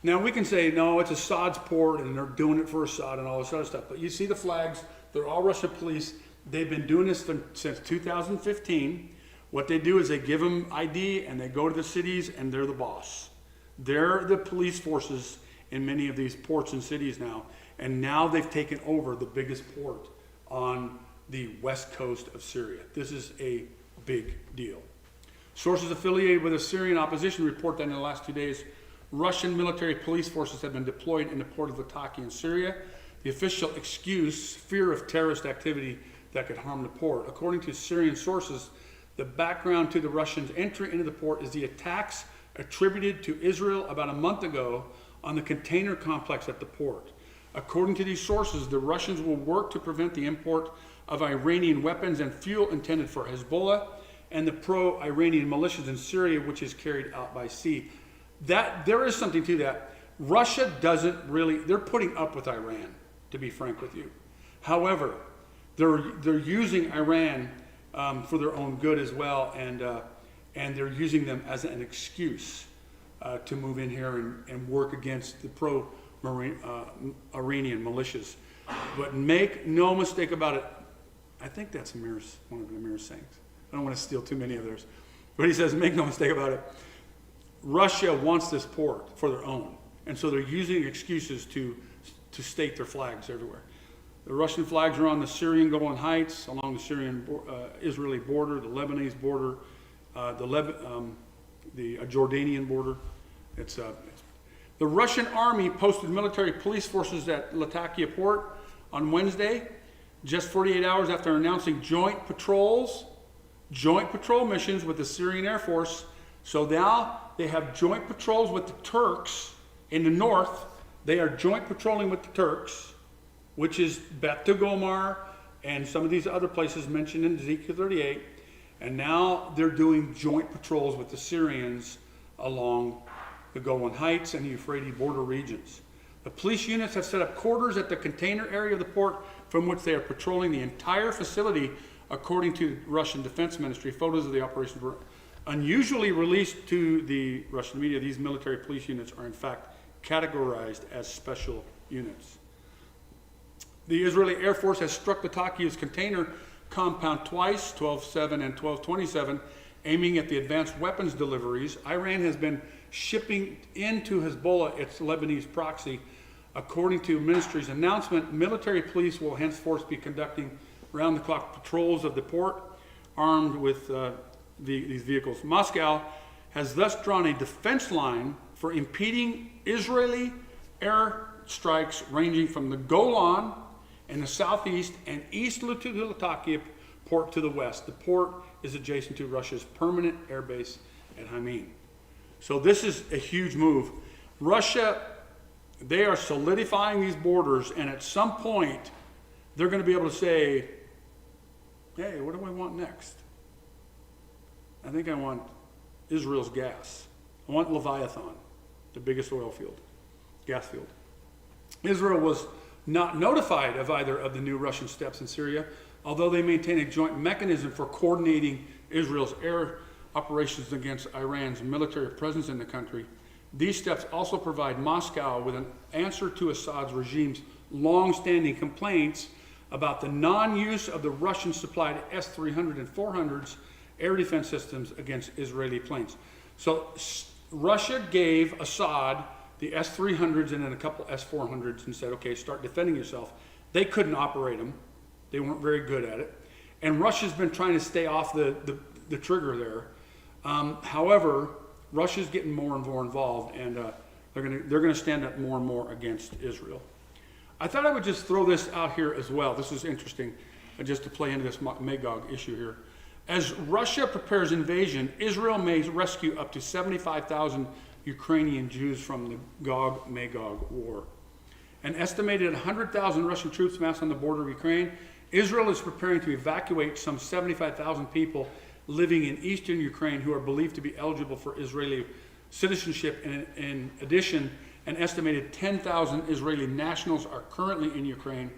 Now we can say, no, it's Assad's port and they're doing it for Assad and all this other stuff. But you see the flags, they're all Russian police. They've been doing this since 2015. What they do is they give them ID and they go to the cities and they're the boss. They're the police forces in many of these ports and cities now. And now they've taken over the biggest port on the west coast of Syria. This is a big deal. Sources affiliated with the Syrian opposition report that in the last 2 days, Russian military police forces have been deployed in the port of Latakia in Syria. The official excuse, fear of terrorist activity that could harm the port. According to Syrian sources, the background to the Russians' entry into the port is the attacks attributed to Israel about a month ago on the container complex at the port. According to these sources, the Russians will work to prevent the import of Iranian weapons and fuel intended for Hezbollah and the pro-Iranian militias in Syria, which is carried out by sea. There is something to that. Russia doesn't really, they're putting up with Iran, to be frank with you. However, they're using Iran for their own good as well, and they're using them as an excuse to move in here and work against the pro-Iranian militias. But make no mistake about it, I think that's one of Amir's sayings. I don't want to steal too many of theirs. But he says, make no mistake about it, Russia wants this port for their own. And so they're using excuses to stake their flags everywhere. The Russian flags are on the Syrian Golan Heights, along the Syrian-Israeli border, the Lebanese border, the Jordanian border. The Russian army posted military police forces at Latakia port on Wednesday, just 48 hours after announcing joint patrol missions with the Syrian Air Force. So now they have joint patrols with the Turks in the north. They are joint patrolling with the Turks, which is Beth Gomar and some of these other places mentioned in Ezekiel 38. And now they're doing joint patrols with the Syrians along the Golan Heights and the Euphrates border regions. The police units have set up quarters at the container area of the port from which they are patrolling the entire facility, according to the Russian Defense Ministry. Photos of the operation were Unusually released to the Russian media, these military police units are in fact categorized as special units. The Israeli Air Force has struck Latakia's container compound twice, 12/7 and 12/27, aiming at the advanced weapons deliveries. Iran has been shipping into Hezbollah, its Lebanese proxy. According to ministry's announcement, military police will henceforth be conducting round-the-clock patrols of the port, armed with these vehicles. Moscow has thus drawn a defense line for impeding Israeli air strikes ranging from the Golan in the southeast and east Latakia port to the west. The port is adjacent to Russia's permanent air base at Haimin. So this is a huge move. Russia, they are solidifying these borders, and at some point, they're going to be able to say, hey, what do I want next? I think I want Israel's gas. I want Leviathan, the biggest oil field, gas field. Israel was not notified of either of the new Russian steps in Syria, although they maintain a joint mechanism for coordinating Israel's air operations against Iran's military presence in the country. These steps also provide Moscow with an answer to Assad's regime's long-standing complaints about the non-use of the Russian-supplied S-300 and 400s air defense systems against Israeli planes. So Russia gave Assad the S-300s and then a couple S-400s and said, okay, start defending yourself. They couldn't operate them. They weren't very good at it. And Russia's been trying to stay off the trigger there. However, Russia's getting more and more involved, and they're gonna stand up more and more against Israel. I thought I would just throw this out here as well. This is interesting, just to play into this Magog issue here. As Russia prepares invasion, Israel may rescue up to 75,000 Ukrainian Jews from the Gog Magog war. An estimated 100,000 Russian troops massed on the border of Ukraine. Israel is preparing to evacuate some 75,000 people living in eastern Ukraine who are believed to be eligible for Israeli citizenship. In addition, an estimated 10,000 Israeli nationals are currently in Ukraine,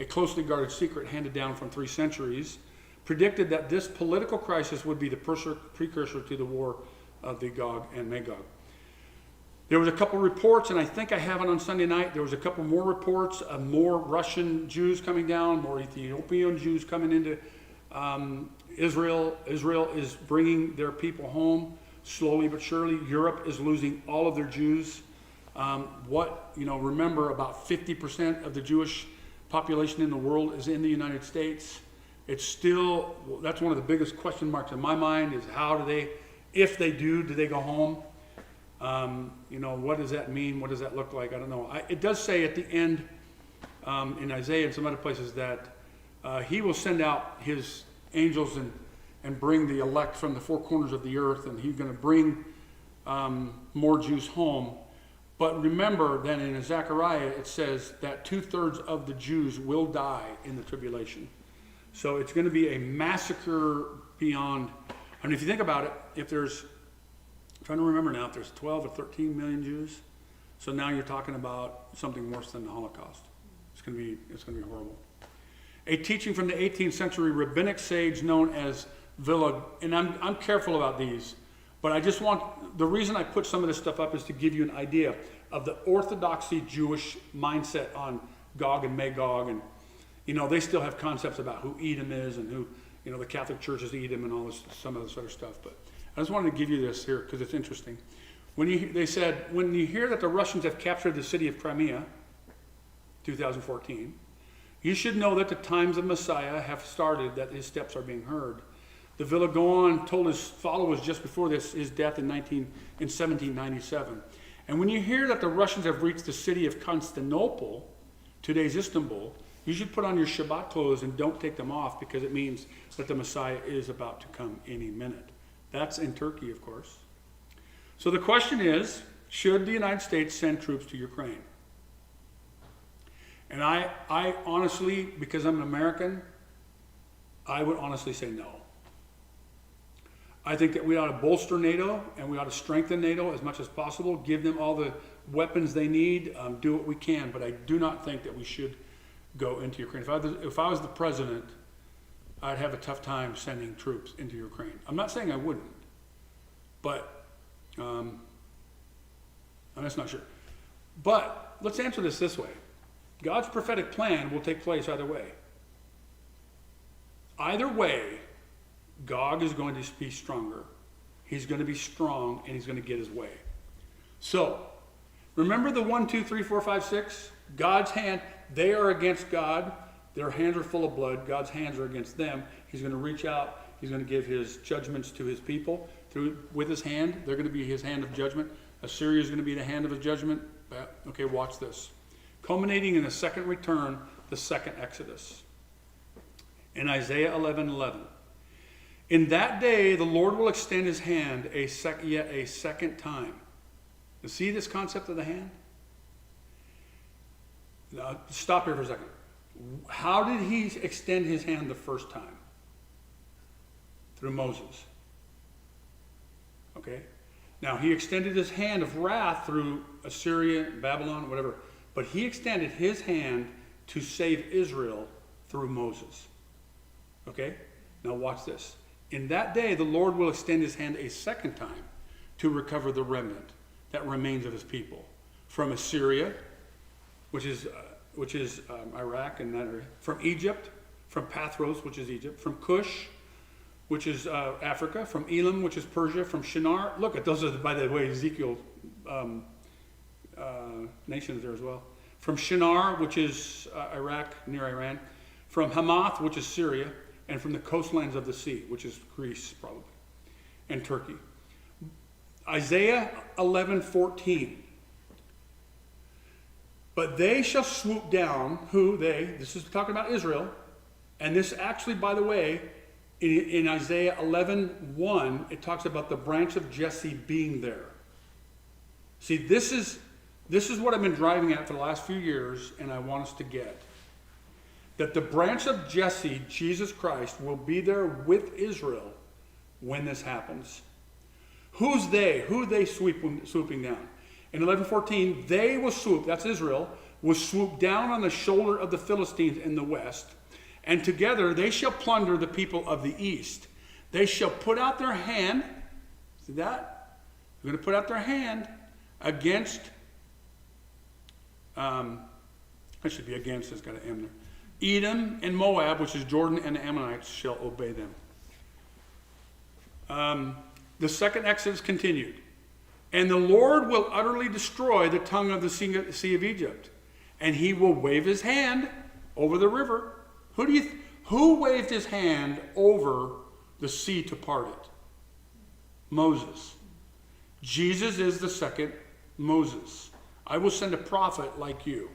a closely guarded secret handed down from 3 centuries. Predicted that this political crisis would be the precursor to the war of the Gog and Magog. There was a couple reports, and I think I have it on Sunday night. There was a couple more reports of more Russian Jews coming down, more Ethiopian Jews coming into Israel. Israel is bringing their people home slowly but surely. Europe is losing all of their Jews. Remember, about 50% of the Jewish population in the world is in the United States. It's still, that's one of the biggest question marks in my mind, is how do they, if they do they go home? What does that mean? What does that look like? I don't know. It does say at the end in Isaiah and some other places that he will send out his angels and bring the elect from the 4 corners of the earth, and he's going to bring more Jews home. But remember that in Zechariah it says that 2/3 of the Jews will die in the tribulation. So it's going to be a massacre beyond. I mean, if you think about it, if there's, I'm trying to remember now, if there's 12 or 13 million Jews, so now you're talking about something worse than the Holocaust. It's going to be horrible. A teaching from the 18th century rabbinic sage known as Villa, and I'm careful about these, but I just want, the reason I put some of this stuff up is to give you an idea of the orthodoxy Jewish mindset on Gog and Magog, and they still have concepts about who Edom is and who, the Catholic Church is Edom and all this, some of this other stuff. But I just wanted to give you this here because it's interesting. They said, when you hear that the Russians have captured the city of Crimea, 2014, you should know that the times of Messiah have started, that his steps are being heard. The Villa Gaon told his followers just before his death in 1797. And when you hear that the Russians have reached the city of Constantinople, today's Istanbul, you should put on your Shabbat clothes and don't take them off, because it means that the Messiah is about to come any minute. That's in Turkey, of course. So the question is, should the United States send troops to Ukraine? And I honestly, because I'm an American, I would honestly say no. I think that we ought to bolster NATO, and we ought to strengthen NATO as much as possible, give them all the weapons they need, do what we can, but I do not think that we should go into Ukraine. If I was the president, I'd have a tough time sending troops into Ukraine. I'm not saying I wouldn't, But I'm just not sure. But let's answer this way. God's prophetic plan will take place either way. Either way, Gog is going to be stronger. He's going to be strong, and he's going to get his way. So, remember the 1, 2, 3, 4, 5, 6? God's hand, they are against God. Their hands are full of blood. God's hands are against them. He's going to reach out. He's going to give his judgments to his people with his hand. They're going to be his hand of judgment. Assyria is going to be the hand of his judgment. Okay, watch this. Culminating in the second return, the second Exodus. In Isaiah 11:11. In that day, the Lord will extend his hand yet a second time. You see this concept of the hand? Now, stop here for a second. How did he extend his hand the first time? Through Moses. Okay? Now, he extended his hand of wrath through Assyria, Babylon, whatever. But he extended his hand to save Israel through Moses. Okay? Now watch this. In that day, the Lord will extend his hand a second time to recover the remnant that remains of his people. From Assyria, which is Iraq and that area. From Egypt, from Pathros, which is Egypt. From Cush, which is Africa. From Elam, which is Persia. From Shinar. Look at those are, by the way, Ezekiel nations there as well. From Shinar, which is Iraq, near Iran. From Hamath, which is Syria. And from the coastlands of the sea, which is Greece, probably, and Turkey. Isaiah 11:14. But they shall swoop down, who they, this is talking about Israel, and this actually, by the way, in Isaiah 11:1, it talks about the branch of Jesse being there. See, this is what I've been driving at for the last few years, and I want us to get. That the branch of Jesse, Jesus Christ, will be there with Israel when this happens. Who's they? Who are they swooping down? In 11:14, they will swoop, that's Israel, will swoop down on the shoulder of the Philistines in the west, and together they shall plunder the people of the east. They shall put out their hand, see that? They're going to put out their hand against, I should be against, it's got an M there. Edom and Moab, which is Jordan, and the Ammonites shall obey them. The second Exodus continued. And the Lord will utterly destroy the tongue of the sea of Egypt. And he will wave his hand over the river. Who waved his hand over the sea to part it? Moses. Jesus is the second Moses. I will send a prophet like you.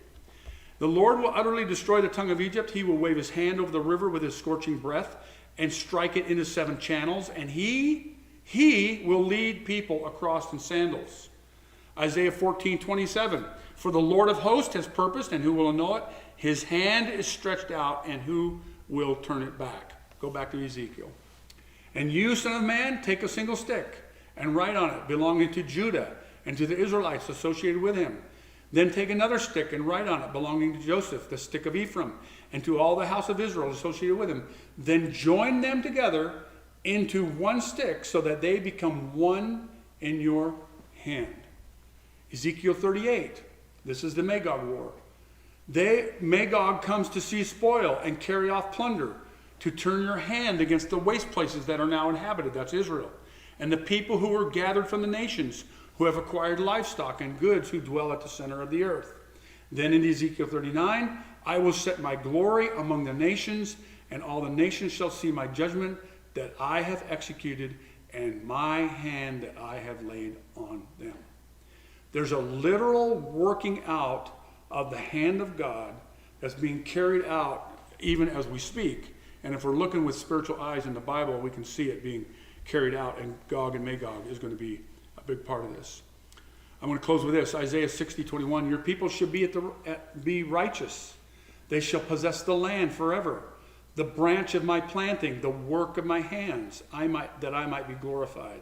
The Lord will utterly destroy the tongue of Egypt. He will wave his hand over the river with his scorching breath and strike it into 7 channels. And he will lead people across in sandals. Isaiah 14:27. For the Lord of hosts has purposed, and who will know it? His hand is stretched out, and who will turn it back? Go back to Ezekiel. And you, son of man, take a single stick and write on it, belonging to Judah and to the Israelites associated with him. Then take another stick and write on it, belonging to Joseph, the stick of Ephraim, and to all the house of Israel associated with him. Then join them together into one stick, so that they become one in your hand. Ezekiel 38. This is the Magog war. Magog comes to seize spoil and carry off plunder, to turn your hand against the waste places that are now inhabited. That's Israel. And the people who were gathered from the nations, who have acquired livestock and goods, who dwell at the center of the earth. Then in Ezekiel 39, I will set my glory among the nations, and all the nations shall see my judgment that I have executed, and my hand that I have laid on them. There's a literal working out of the hand of God that's being carried out even as we speak. And if we're looking with spiritual eyes in the Bible, we can see it being carried out, and Gog and Magog is going to be a big part of this. I'm going to close with this. Isaiah 60:21. Your people should be righteous. They shall possess the land forever. The branch of my planting, the work of my hands, that I might be glorified.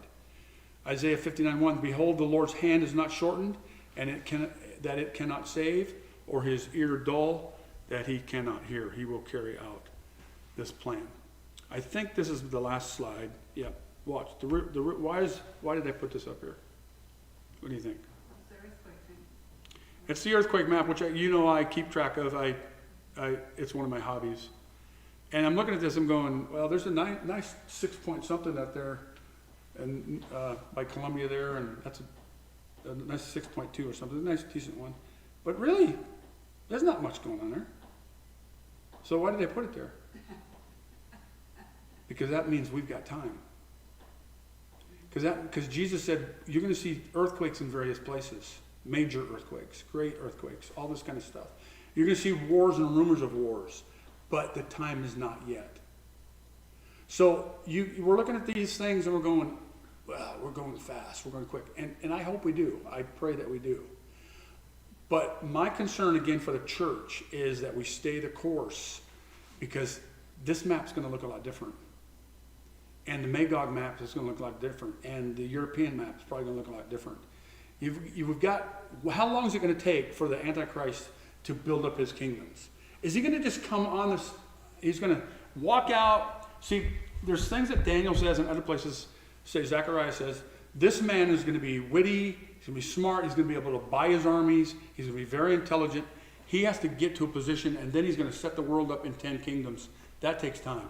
Isaiah 59:1. Behold, the Lord's hand is not shortened, and it cannot save, or his ear dull, that he cannot hear. He will carry out this plan. I think this is the last slide. Yep. Watch. Why did they put this up here? What do you think? It's the earthquake thing. It's the earthquake map, which I keep track of. It's one of my hobbies. And I'm looking at this, I'm going, well, there's a nice 6 point something up there, and by Columbia there, and that's a nice 6.2 or something, a nice decent one. But really, there's not much going on there. So why did they put it there? Because that means we've got time. Because Jesus said you're going to see earthquakes in various places, major earthquakes, great earthquakes, all this kind of stuff. You're going to see wars and rumors of wars, but the time is not yet. So we're looking at these things and we're going, well, we're going fast, we're going quick, and I hope we do. I pray that we do. But my concern again for the church is that we stay the course, because this map's going to look a lot different. And the Magog map is going to look a lot different. And the European map is probably going to look a lot different. You've got, how long is it going to take for the Antichrist to build up his kingdoms? Is he going to just come on this, he's going to walk out? See, there's things that Daniel says and other places say, Zechariah says, this man is going to be witty, he's going to be smart, he's going to be able to buy his armies, he's going to be very intelligent. He has to get to a position, and then he's going to set the world up in 10 kingdoms. That takes time.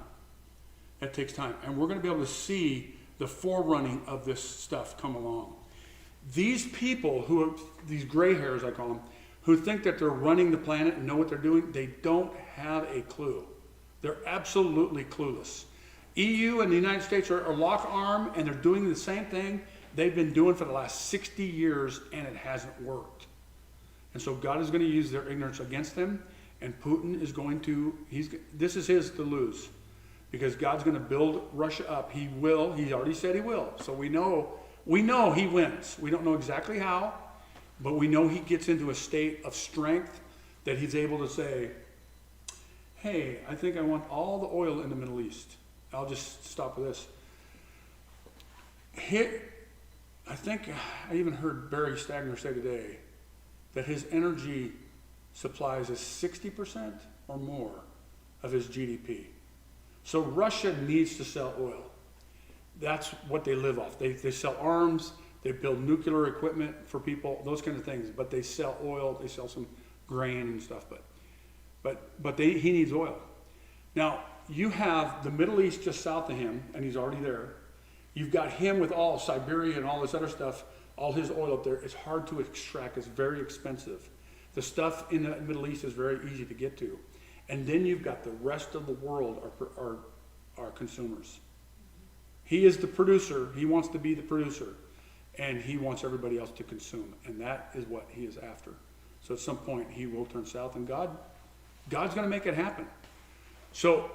That takes time. And we're going to be able to see the forerunning of this stuff come along. These people who are, these gray hairs I call them, who think that they're running the planet and know what they're doing, they don't have a clue. They're absolutely clueless. EU and the United States are lock arm, and they're doing the same thing they've been doing for the last 60 years, and it hasn't worked. And so God is going to use their ignorance against them, and Putin is going to, this is his to lose. Because God's going to build Russia up. He will. He already said he will. So we know he wins. We don't know exactly how, but we know he gets into a state of strength that he's able to say, hey, I think I want all the oil in the Middle East. I'll just stop with this. I think I even heard Barry Stagner say today that his energy supplies is 60% or more of his GDP. So Russia needs to sell oil. That's what they live off. They sell arms, they build nuclear equipment for people, those kinds of things. But they sell oil, they sell some grain and stuff. But he needs oil. Now, you have the Middle East just south of him, and he's already there. You've got him with all Siberia and all this other stuff, all his oil up there. It's hard to extract. It's very expensive. The stuff in the Middle East is very easy to get to. And then you've got the rest of the world are consumers. He is the producer. He wants to be the producer. And he wants everybody else to consume. And that is what he is after. So at some point he will turn south. And God's going to make it happen. So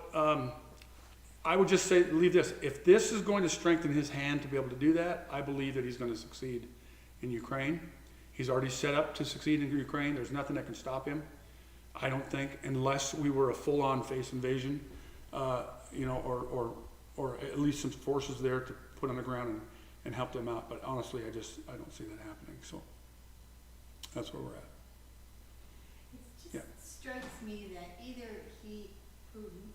I would just say, leave this. If this is going to strengthen his hand to be able to do that, I believe that he's going to succeed in Ukraine. He's already set up to succeed in Ukraine. There's nothing that can stop him. I don't think, unless we were a full-on face invasion, or at least some forces there to put on the ground and help them out. But honestly, I don't see that happening. So that's where we're at. It just strikes me that either Putin,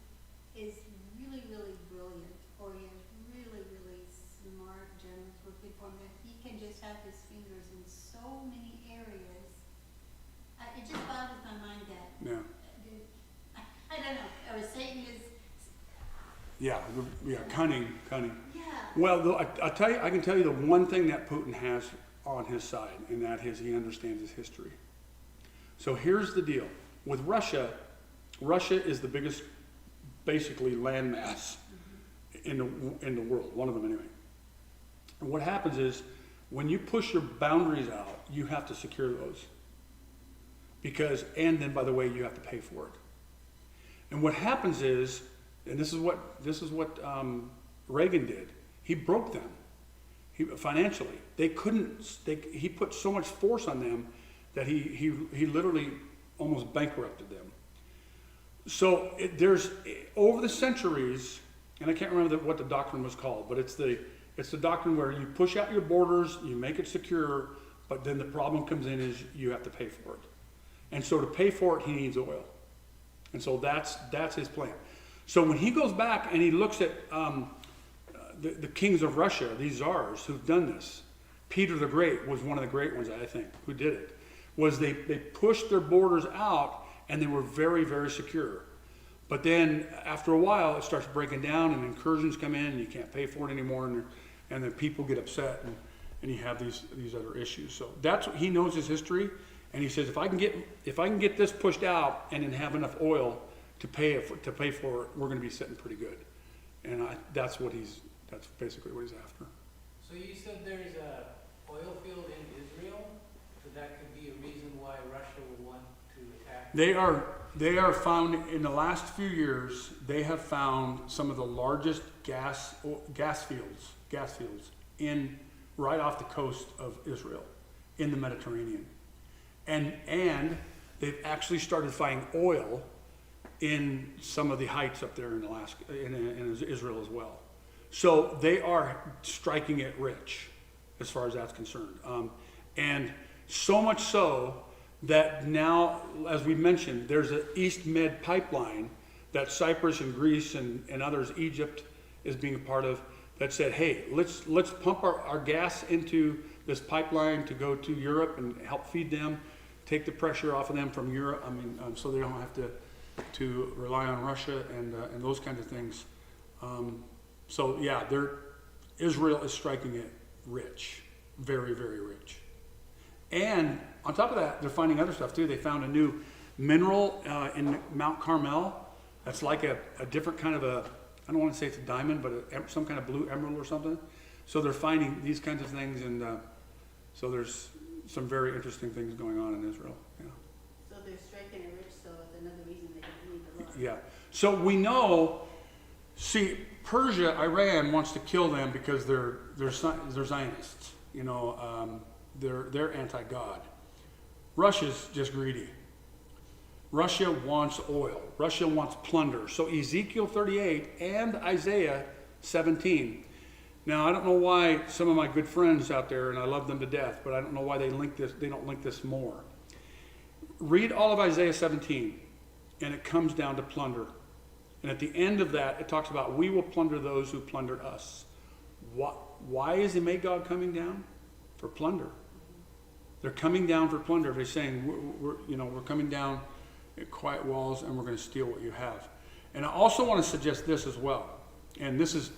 is really, really brilliant, or he has really, really smart generals working for him, that he can just have his fingers in so many areas. It just boggles my mind that. Yeah. I don't know. Or Satan is. Yeah, cunning. Yeah. Well, I can tell you the one thing that Putin has on his side, and that is he understands his history. So here's the deal. With Russia is the biggest, basically, landmass in the world, one of them anyway. And what happens is, when you push your boundaries out, you have to secure those. And then, by the way, you have to pay for it. And what happens is, and this is what Reagan did. He broke them. Financially, they couldn't. He put so much force on them that he literally almost bankrupted them. So there's over the centuries, and I can't remember what the doctrine was called, but it's the doctrine where you push out your borders, you make it secure, but then the problem comes in is you have to pay for it. And so to pay for it, he needs oil. And so that's his plan. So when he goes back and he looks at the kings of Russia, these czars who've done this. Peter the Great was one of the great ones, I think, who did it. Was they pushed their borders out, and they were very, very secure. But then after a while, it starts breaking down, and incursions come in, and you can't pay for it anymore, and then people get upset, and you have these other issues. So that's what he knows his history, and he says, if I can get this pushed out, and then have enough oil to pay for it, we're going to be sitting pretty good. And that's basically what he's after. So you said there's a oil field in Israel, so that could be a reason why Russia would want to attack. They are found in the last few years. They have found some of the largest gas fields in right off the coast of Israel, in the Mediterranean, and they've actually started finding oil in some of the heights up there in Alaska, in Israel as well. So they are striking it rich, as far as that's concerned. And so much so that now, as we mentioned, there's an East Med pipeline that Cyprus and Greece and others, Egypt is being a part of, that said, hey, let's pump our gas into this pipeline to go to Europe and help feed them, take the pressure off of them from Europe. I mean, so they don't have to rely on Russia and those kinds of things. So yeah, Israel is striking it rich, very, very rich. And on top of that, they're finding other stuff too. They found a new mineral in Mount Carmel that's like a different kind of I don't want to say it's a diamond, but some kind of blue emerald or something. So they're finding these kinds of things, and so there's some very interesting things going on in Israel. Yeah. So they're striking it rich, so it's another reason they don't need the Lord. Yeah. So we know, see, Persia, Iran wants to kill them because they're Zionists. You know, they're anti-God. Russia's just greedy. Russia wants oil. Russia wants plunder. So Ezekiel 38 and Isaiah 17. Now, I don't know why some of my good friends out there, and I love them to death, but I don't know why they don't link this more. Read all of Isaiah 17, and it comes down to plunder. And at the end of that, it talks about, we will plunder those who plundered us. Why is the Magog coming down? For plunder. They're coming down for plunder. They're saying, we're coming down at quiet walls, and we're going to steal what you have. And I also want to suggest this as well. And this is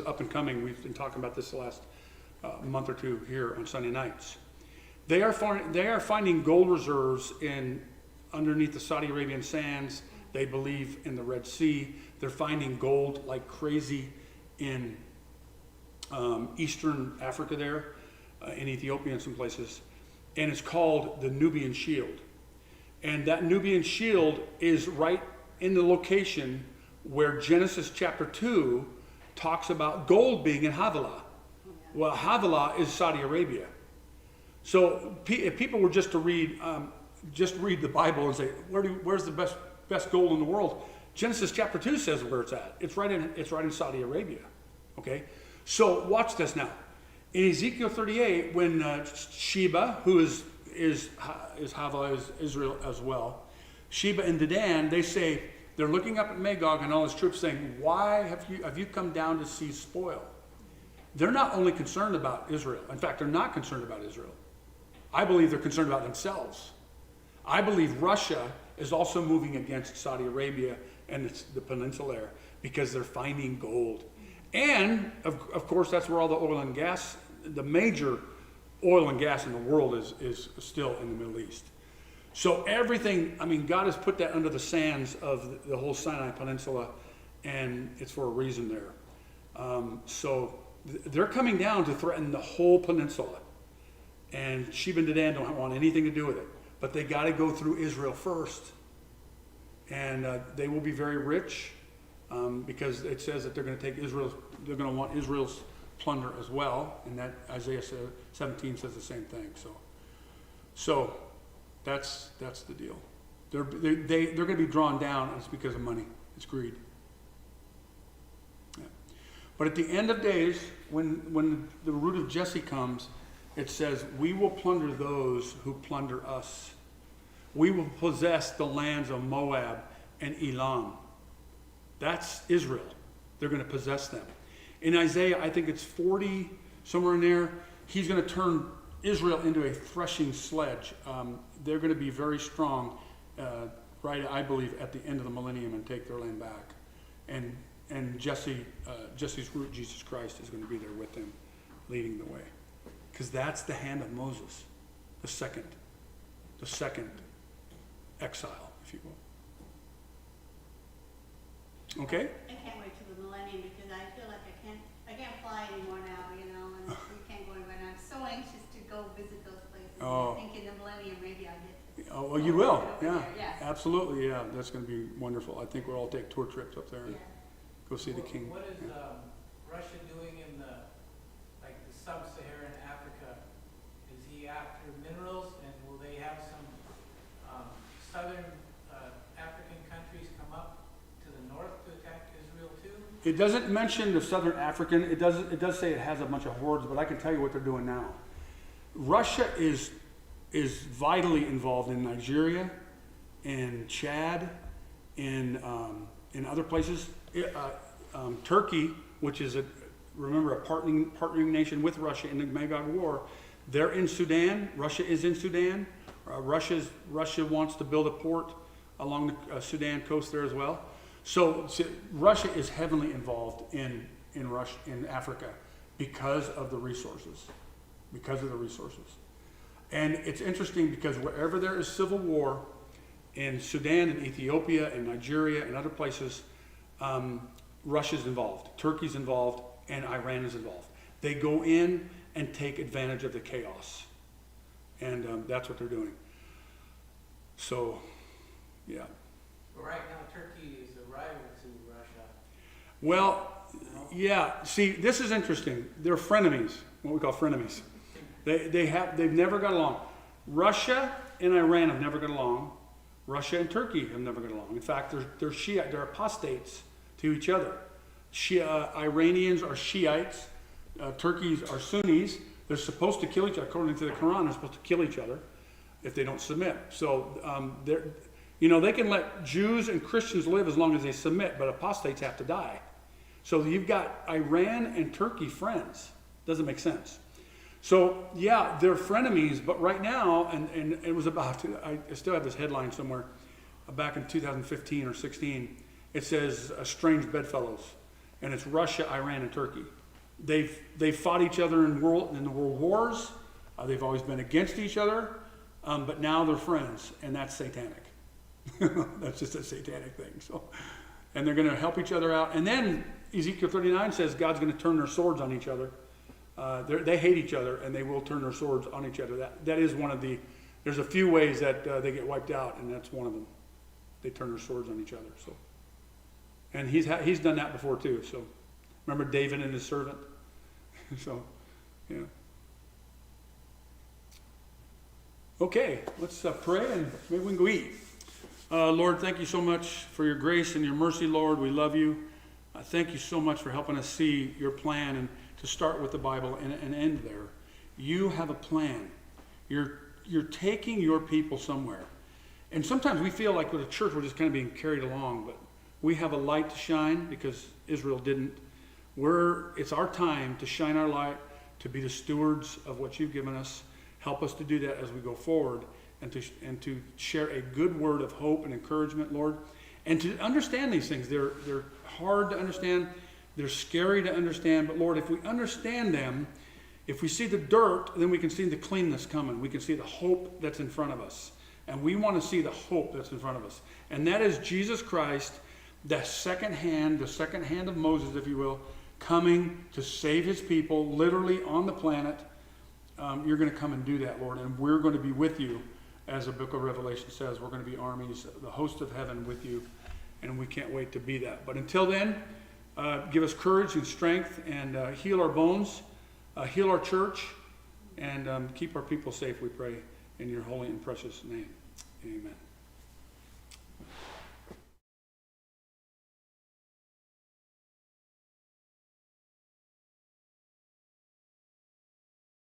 up and coming. We've been talking about this the last month or two here on Sunday nights. They are finding gold reserves underneath the Saudi Arabian sands. They believe in the Red Sea. They're finding gold like crazy in Eastern Africa there, in Ethiopia and some places. And it's called the Nubian Shield. And that Nubian Shield is right in the location where Genesis chapter 2 talks about gold being in Havilah. Well, Havilah is Saudi Arabia. So if people were just to read the Bible and say, where's the best gold in the world? Genesis chapter 2 says where it's at. It's right in Saudi Arabia. Okay? So watch this now. In Ezekiel 38, when Sheba, who is Havilah, is Israel as well, Sheba and Dedan, they say, they're looking up at Magog and all his troops saying, why have you come down to see spoil? They're not only concerned about Israel. In fact, they're not concerned about Israel. I believe they're concerned about themselves. I believe Russia is also moving against Saudi Arabia and the peninsula there because they're finding gold. And, of course, that's where all the oil and gas, the major oil and gas in the world is still in the Middle East. So everything, I mean, God has put that under the sands of the whole Sinai Peninsula, and it's for a reason there. So they're coming down to threaten the whole peninsula. And Sheba and Dedan don't want anything to do with it. But they got to go through Israel first. And they will be very rich because it says that they're going to take they're going to want Israel's plunder as well. And that Isaiah 17 says the same thing. So that's the deal. They're going to be drawn down, and it's because of money. It's greed. Yeah. But at the end of days, when the root of Jesse comes, it says, we will plunder those who plunder us. We will possess the lands of Moab and Elam. That's Israel. They're going to possess them. In Isaiah, I think it's 40, somewhere in there, he's going to turn Israel into a threshing sledge. They're going to be very strong, right, I believe, at the end of the millennium and take their land back. And Jesse's root, Jesus Christ, is going to be there with them, leading the way. Because that's the hand of Moses, the second exile, if you will. Okay? I can't wait till the millennium because I feel like I can't fly anymore now, you know, and we can't go anywhere. And I'm so anxious to go visit those places. Oh. I think in the millennium maybe I'll get to. Oh, well, you will. Yeah. Yeah. Absolutely. Yeah. That's going to be wonderful. I think we'll all take tour trips up there and Yeah. go see the king. What is Russia doing in the sub-Saharan Africa? Is he after minerals, and will they have some southern African countries come up to the north to attack Israel too? It doesn't mention the southern African. It does say it has a bunch of hordes, but I can tell you what they're doing now. Russia is vitally involved in Nigeria, in Chad, in other places. Turkey, which is remember a partnering nation with Russia in the Magog War, they're in Sudan. Russia is in Sudan. Russia wants to build a port along the Sudan coast there as well. So Russia is heavily involved in Africa because of the resources. And it's interesting because wherever there is civil war in Sudan and Ethiopia and Nigeria and other places, Russia's involved, Turkey's involved, and Iran is involved. They go in and take advantage of the chaos. And that's what they're doing. So, yeah. But right now, Turkey is a rival to Russia. Well, yeah. See, this is interesting. They're frenemies, what we call frenemies. They've never got along. Russia and Iran have never got along. Russia and Turkey have never got along. In fact, they're Shiite, they're apostates to each other. Iranians are Shiites. Turkeys are Sunnis. They're supposed to kill each other. According to the Quran, they're supposed to kill each other if they don't submit. So they can let Jews and Christians live as long as they submit, but apostates have to die. So you've got Iran and Turkey friends. Doesn't make sense. So yeah, they're frenemies, but right now, and it was about, I still have this headline somewhere, back in 2015 or 16, it says Strange Bedfellows, and it's Russia, Iran, and Turkey. They've fought each other in the world wars. They've always been against each other, but now they're friends, and that's satanic. That's just a satanic thing. So, and they're going to help each other out. And then Ezekiel 39 says God's going to turn their swords on each other. They hate each other, and they will turn their swords on each other. That is one of the. There's a few ways that they get wiped out, and that's one of them. They turn their swords on each other. So, and he's done that before too. So, remember David and his servant. So, yeah. Okay, let's pray, and maybe we can go eat. Lord, thank you so much for your grace and your mercy, Lord. We love you. Thank you so much for helping us see your plan and to start with the Bible and end there. You have a plan. You're taking your people somewhere. And sometimes we feel like with a church we're just kind of being carried along, but we have a light to shine because Israel didn't. It's our time to shine our light, to be the stewards of what you've given us. Help us to do that as we go forward and to share a good word of hope and encouragement, Lord. And to understand these things. They're hard to understand. They're scary to understand. But Lord, if we understand them, if we see the dirt, then we can see the cleanness coming. We can see the hope that's in front of us. And we want to see the hope that's in front of us. And that is Jesus Christ, the second hand of Moses, if you will, coming to save his people literally on the planet. You're going to come and do that, Lord. And we're going to be with you, as the book of Revelation says. We're going to be armies, the host of heaven with you. And we can't wait to be that. But until then, give us courage and strength and heal our bones, heal our church, and keep our people safe, we pray, in your holy and precious name. Amen.